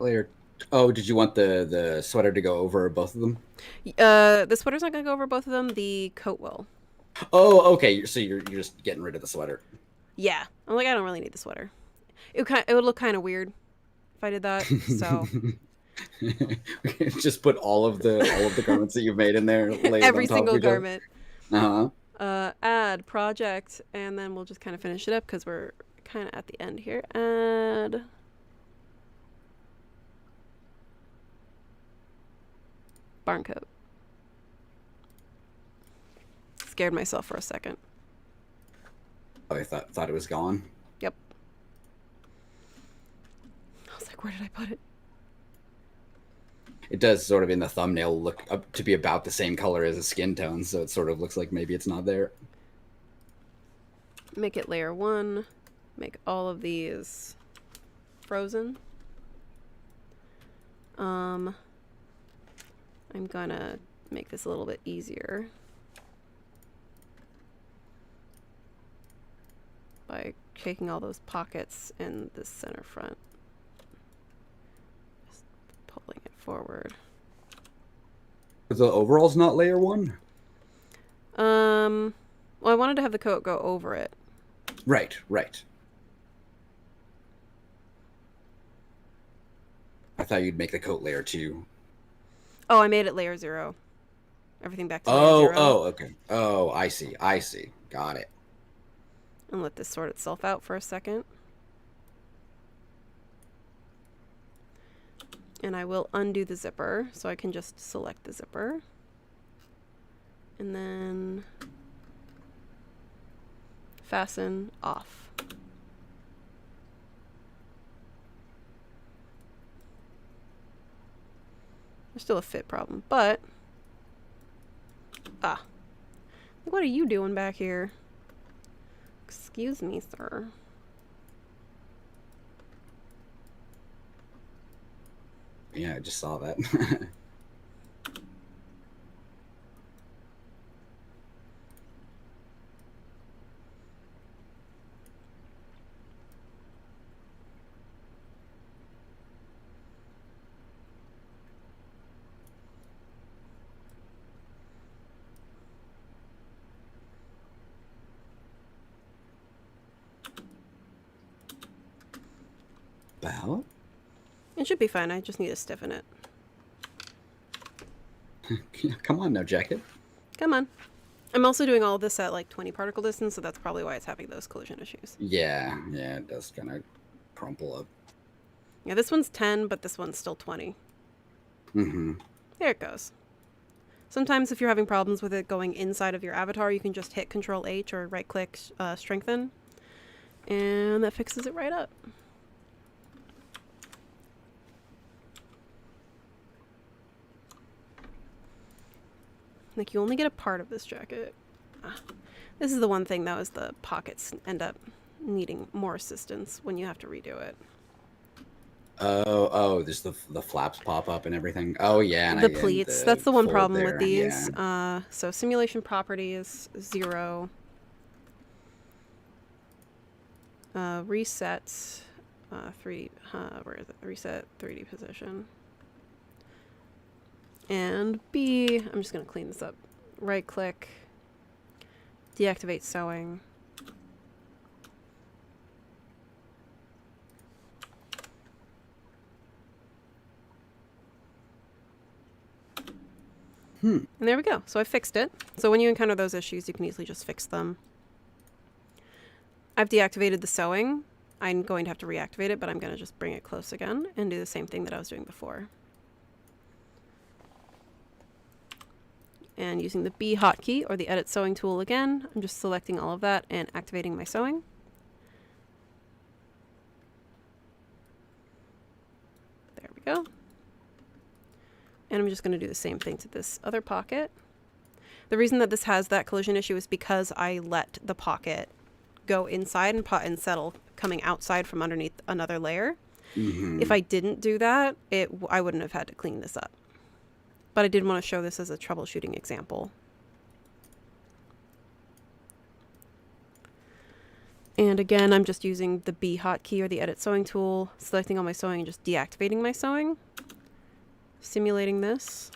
Layer. Oh, did you want the sweater to go over both of them? The sweater's not going to go over both of them. The coat will. Oh, okay. So you're just getting rid of the sweater. Yeah. I'm like, I don't really need the sweater. It would look kind of weird if I did that. So just put all of the garments that you've made in there. Every single garment. Uh-huh. Add project, and then we'll just kind of finish it up because we're kind of at the end here. Add barn coat. Scared myself for a second. Oh, I thought it was gone. Yep. I was like, where did I put it? It does sort of in the thumbnail look up to be about the same color as a skin tone, so it sort of looks like maybe it's not there. Make it layer 1. Make all of these frozen. I'm gonna make this a little bit easier by taking all those pockets in the center front. Just pulling it forward. Is the overalls not layer 1? Well, I wanted to have the coat go over it. Right, right. I thought you'd make the coat layer 2. Oh, I made it layer 0. Everything back to layer 0. Oh, okay. Oh, I see. I see. Got it. And let this sort itself out for a second. And I will undo the zipper, so I can just select the zipper. And then fasten off. There's still a fit problem, but... Ah. What are you doing back here? Excuse me, sir. Yeah, I just saw that. About? It should be fine. I just need to stiffen it. Come on now, jacket. Come on. I'm also doing all of this at like 20 particle distance, so that's probably why it's having those collision issues. Yeah, it does kind of crumple up. Yeah, this one's 10, but this one's still 20. Mm-hmm. There it goes. Sometimes if you're having problems with it going inside of your avatar, you can just hit Control H or right-click strengthen, and that fixes it right up. Like, you only get a part of this jacket. This is the one thing, though, is the pockets end up needing more assistance when you have to redo it. Oh, there's the flaps pop up and everything. Oh, yeah. And the pleats. That's the one problem with these. Yeah. So simulation property is 0. Reset 3D. Where is it? Reset 3D position. And B, I'm just going to clean this up. Right click, deactivate sewing. And there we go. So I fixed it. So when you encounter those issues, you can easily just fix them. I've deactivated the sewing. I'm going to have to reactivate it, but I'm going to just bring it close again and do the same thing that I was doing before. And using the B hotkey or the edit sewing tool again, I'm just selecting all of that and activating my sewing. There we go. And I'm just going to do the same thing to this other pocket. The reason that this has that collision issue is because I let the pocket go inside and settle coming outside from underneath another layer. Mm-hmm. If I didn't do that, I wouldn't have had to clean this up. But I did want to show this as a troubleshooting example. And again, I'm just using the B hotkey or the edit sewing tool, selecting all my sewing and just deactivating my sewing. Simulating this.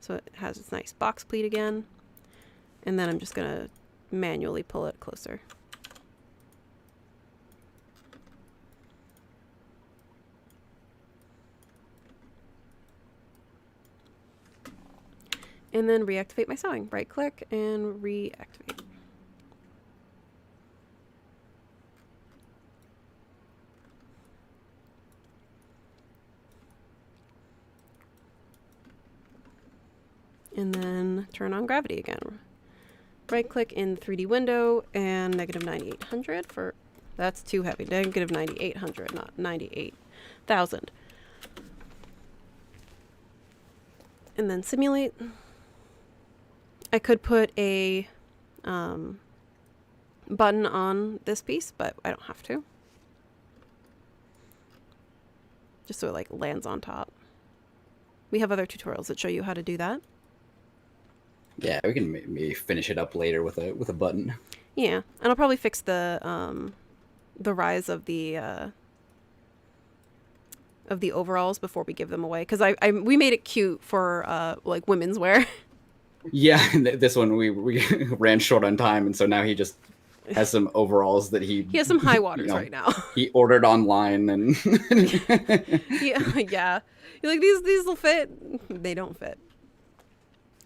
So it has its nice box pleat again. And then I'm just going to manually pull it closer. And then reactivate my sewing. Right click and reactivate. And then turn on gravity again. Right click in 3D window and -9800 for, that's too heavy. -9800, not 98,000. And then simulate. I could put a button on this piece, but I don't have to. Just so it like lands on top. We have other tutorials that show you how to do that. Yeah, we can maybe finish it up later with a button. Yeah, and I'll probably fix the rise of the of the overalls before we give them away, because we made it cute for like women's wear. Yeah, this one we ran short on time, and so now he just has some overalls that He has some high waters right now. he ordered online, and yeah. You're like, these will fit. They don't fit.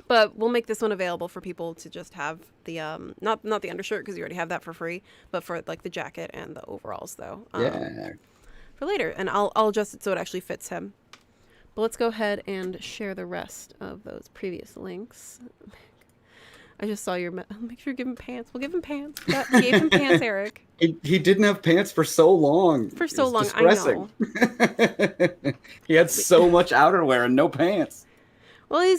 But we'll make this one available for people to just have the not the undershirt, because you already have that for free, but for like the jacket and the overalls though. Yeah. For later, and I'll adjust it so it actually fits him. But let's go ahead and share the rest of those previous links. I just saw your. Make sure you give him pants. We'll give him pants. We gave him pants, Eric. He didn't have pants for so long. For so long, distressing. I know. He had so much outerwear and no pants. Well,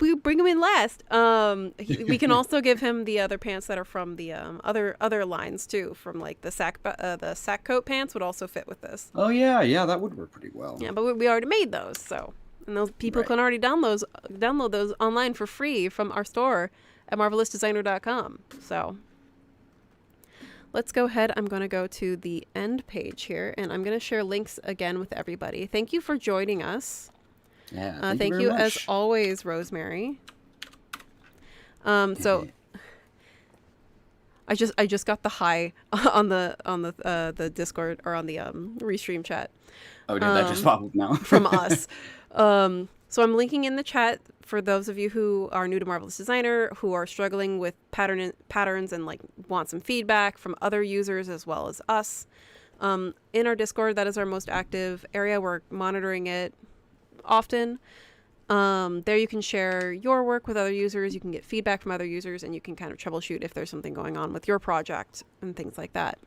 we bring him in last. We can also give him the other pants that are from the other lines too. From like the sack coat pants would also fit with this. Oh yeah, that would work pretty well. Yeah, but we already made those, so and those people can already download those online for free from our store at marvelousdesigner.com. So let's go ahead. I'm going to go to the end page here, and I'm going to share links again with everybody. Thank you for joining us. Yeah. Thank you as always, Rosemary. So I just got the hi on the Discord, or on the Restream chat. Oh, did that just pop up now? From us. So I'm linking in the chat for those of you who are new to Marvelous Designer, who are struggling with patterns and like want some feedback from other users as well as us. In our Discord, that is our most active area. We're monitoring it often. There you can share your work with other users, you can get feedback from other users, and you can kind of troubleshoot if there's something going on with your project and things like that.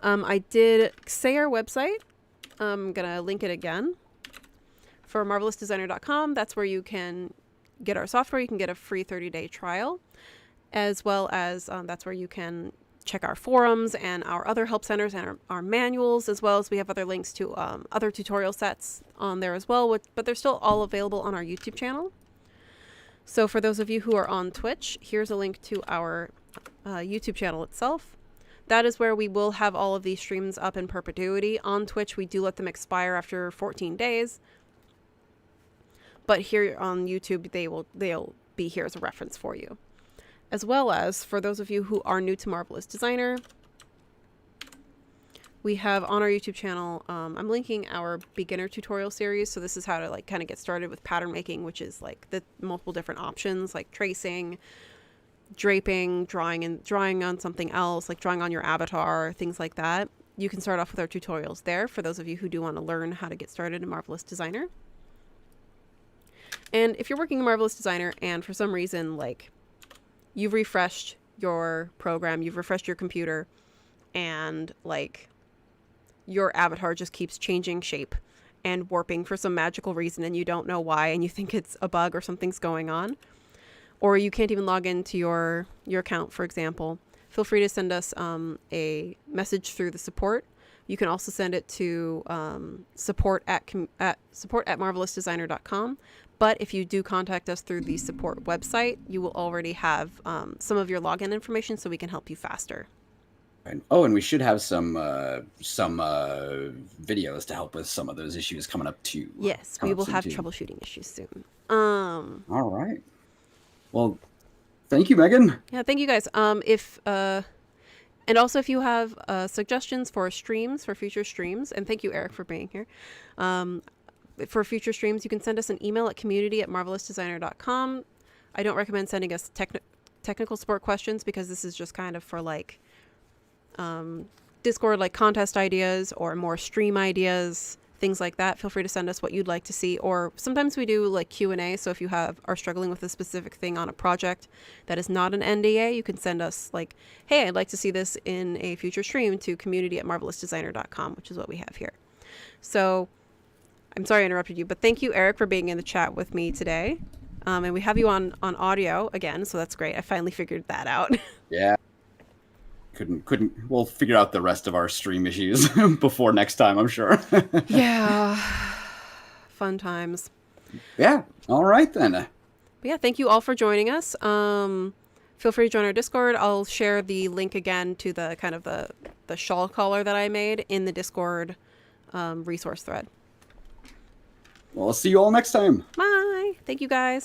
I did say our website. I'm gonna link it again. For marvelousdesigner.com, that's where you can get our software. You can get a free 30-day trial, as well as that's where you can check our forums and our other help centers and our manuals, as well as we have other links to other tutorial sets on there as well, but they're still all available on our YouTube channel. So for those of you who are on Twitch, here's a link to our YouTube channel itself. That is where we will have all of these streams up in perpetuity. On Twitch, we do let them expire after 14 days. But here on YouTube, they'll be here as a reference for you. As well as, for those of you who are new to Marvelous Designer, we have on our YouTube channel, I'm linking our beginner tutorial series. So this is how to like kind of get started with pattern making, which is like the multiple different options like tracing, draping, drawing on something else, like drawing on your avatar, things like that. You can start off with our tutorials there for those of you who do want to learn how to get started in Marvelous Designer. And if you're working in Marvelous Designer and for some reason, like, you've refreshed your program, you've refreshed your computer, and like your avatar just keeps changing shape and warping for some magical reason and you don't know why, and you think it's a bug or something's going on, or you can't even log into your account, for example, feel free to send us a message through the support. You can also send it to support at marvelousdesigner.com. But if you do contact us through the support website, you will already have some of your login information, so we can help you faster. And we should have some videos to help with some of those issues coming up too. Yes, we will have troubleshooting issues soon. All right. Well, thank you, Megan. Yeah, thank you guys. And also if you have suggestions for streams, for future streams, and thank you, Eric, for being here. For future streams, you can send us an email at community@marvelousdesigner.com. I don't recommend sending us technical support questions, because this is just kind of for like Discord, like contest ideas or more stream ideas, things like that. Feel free to send us what you'd like to see, or sometimes we do like Q&A. So if you are struggling with a specific thing on a project that is not an NDA, you can send us like, hey, I'd like to see this in a future stream, to community@marvelousdesigner.com, which is what we have here. So I'm sorry I interrupted you, but thank you, Eric, for being in the chat with me today. And we have you on audio again, so that's great. I finally figured that out. Yeah. Couldn't. We'll figure out the rest of our stream issues before next time, I'm sure. Yeah. Fun times. Yeah. All right, then. But yeah, thank you all for joining us. Feel free to join our Discord. I'll share the link again to the kind of the shawl collar that I made in the Discord resource thread. Well, I'll see you all next time. Bye. Thank you guys.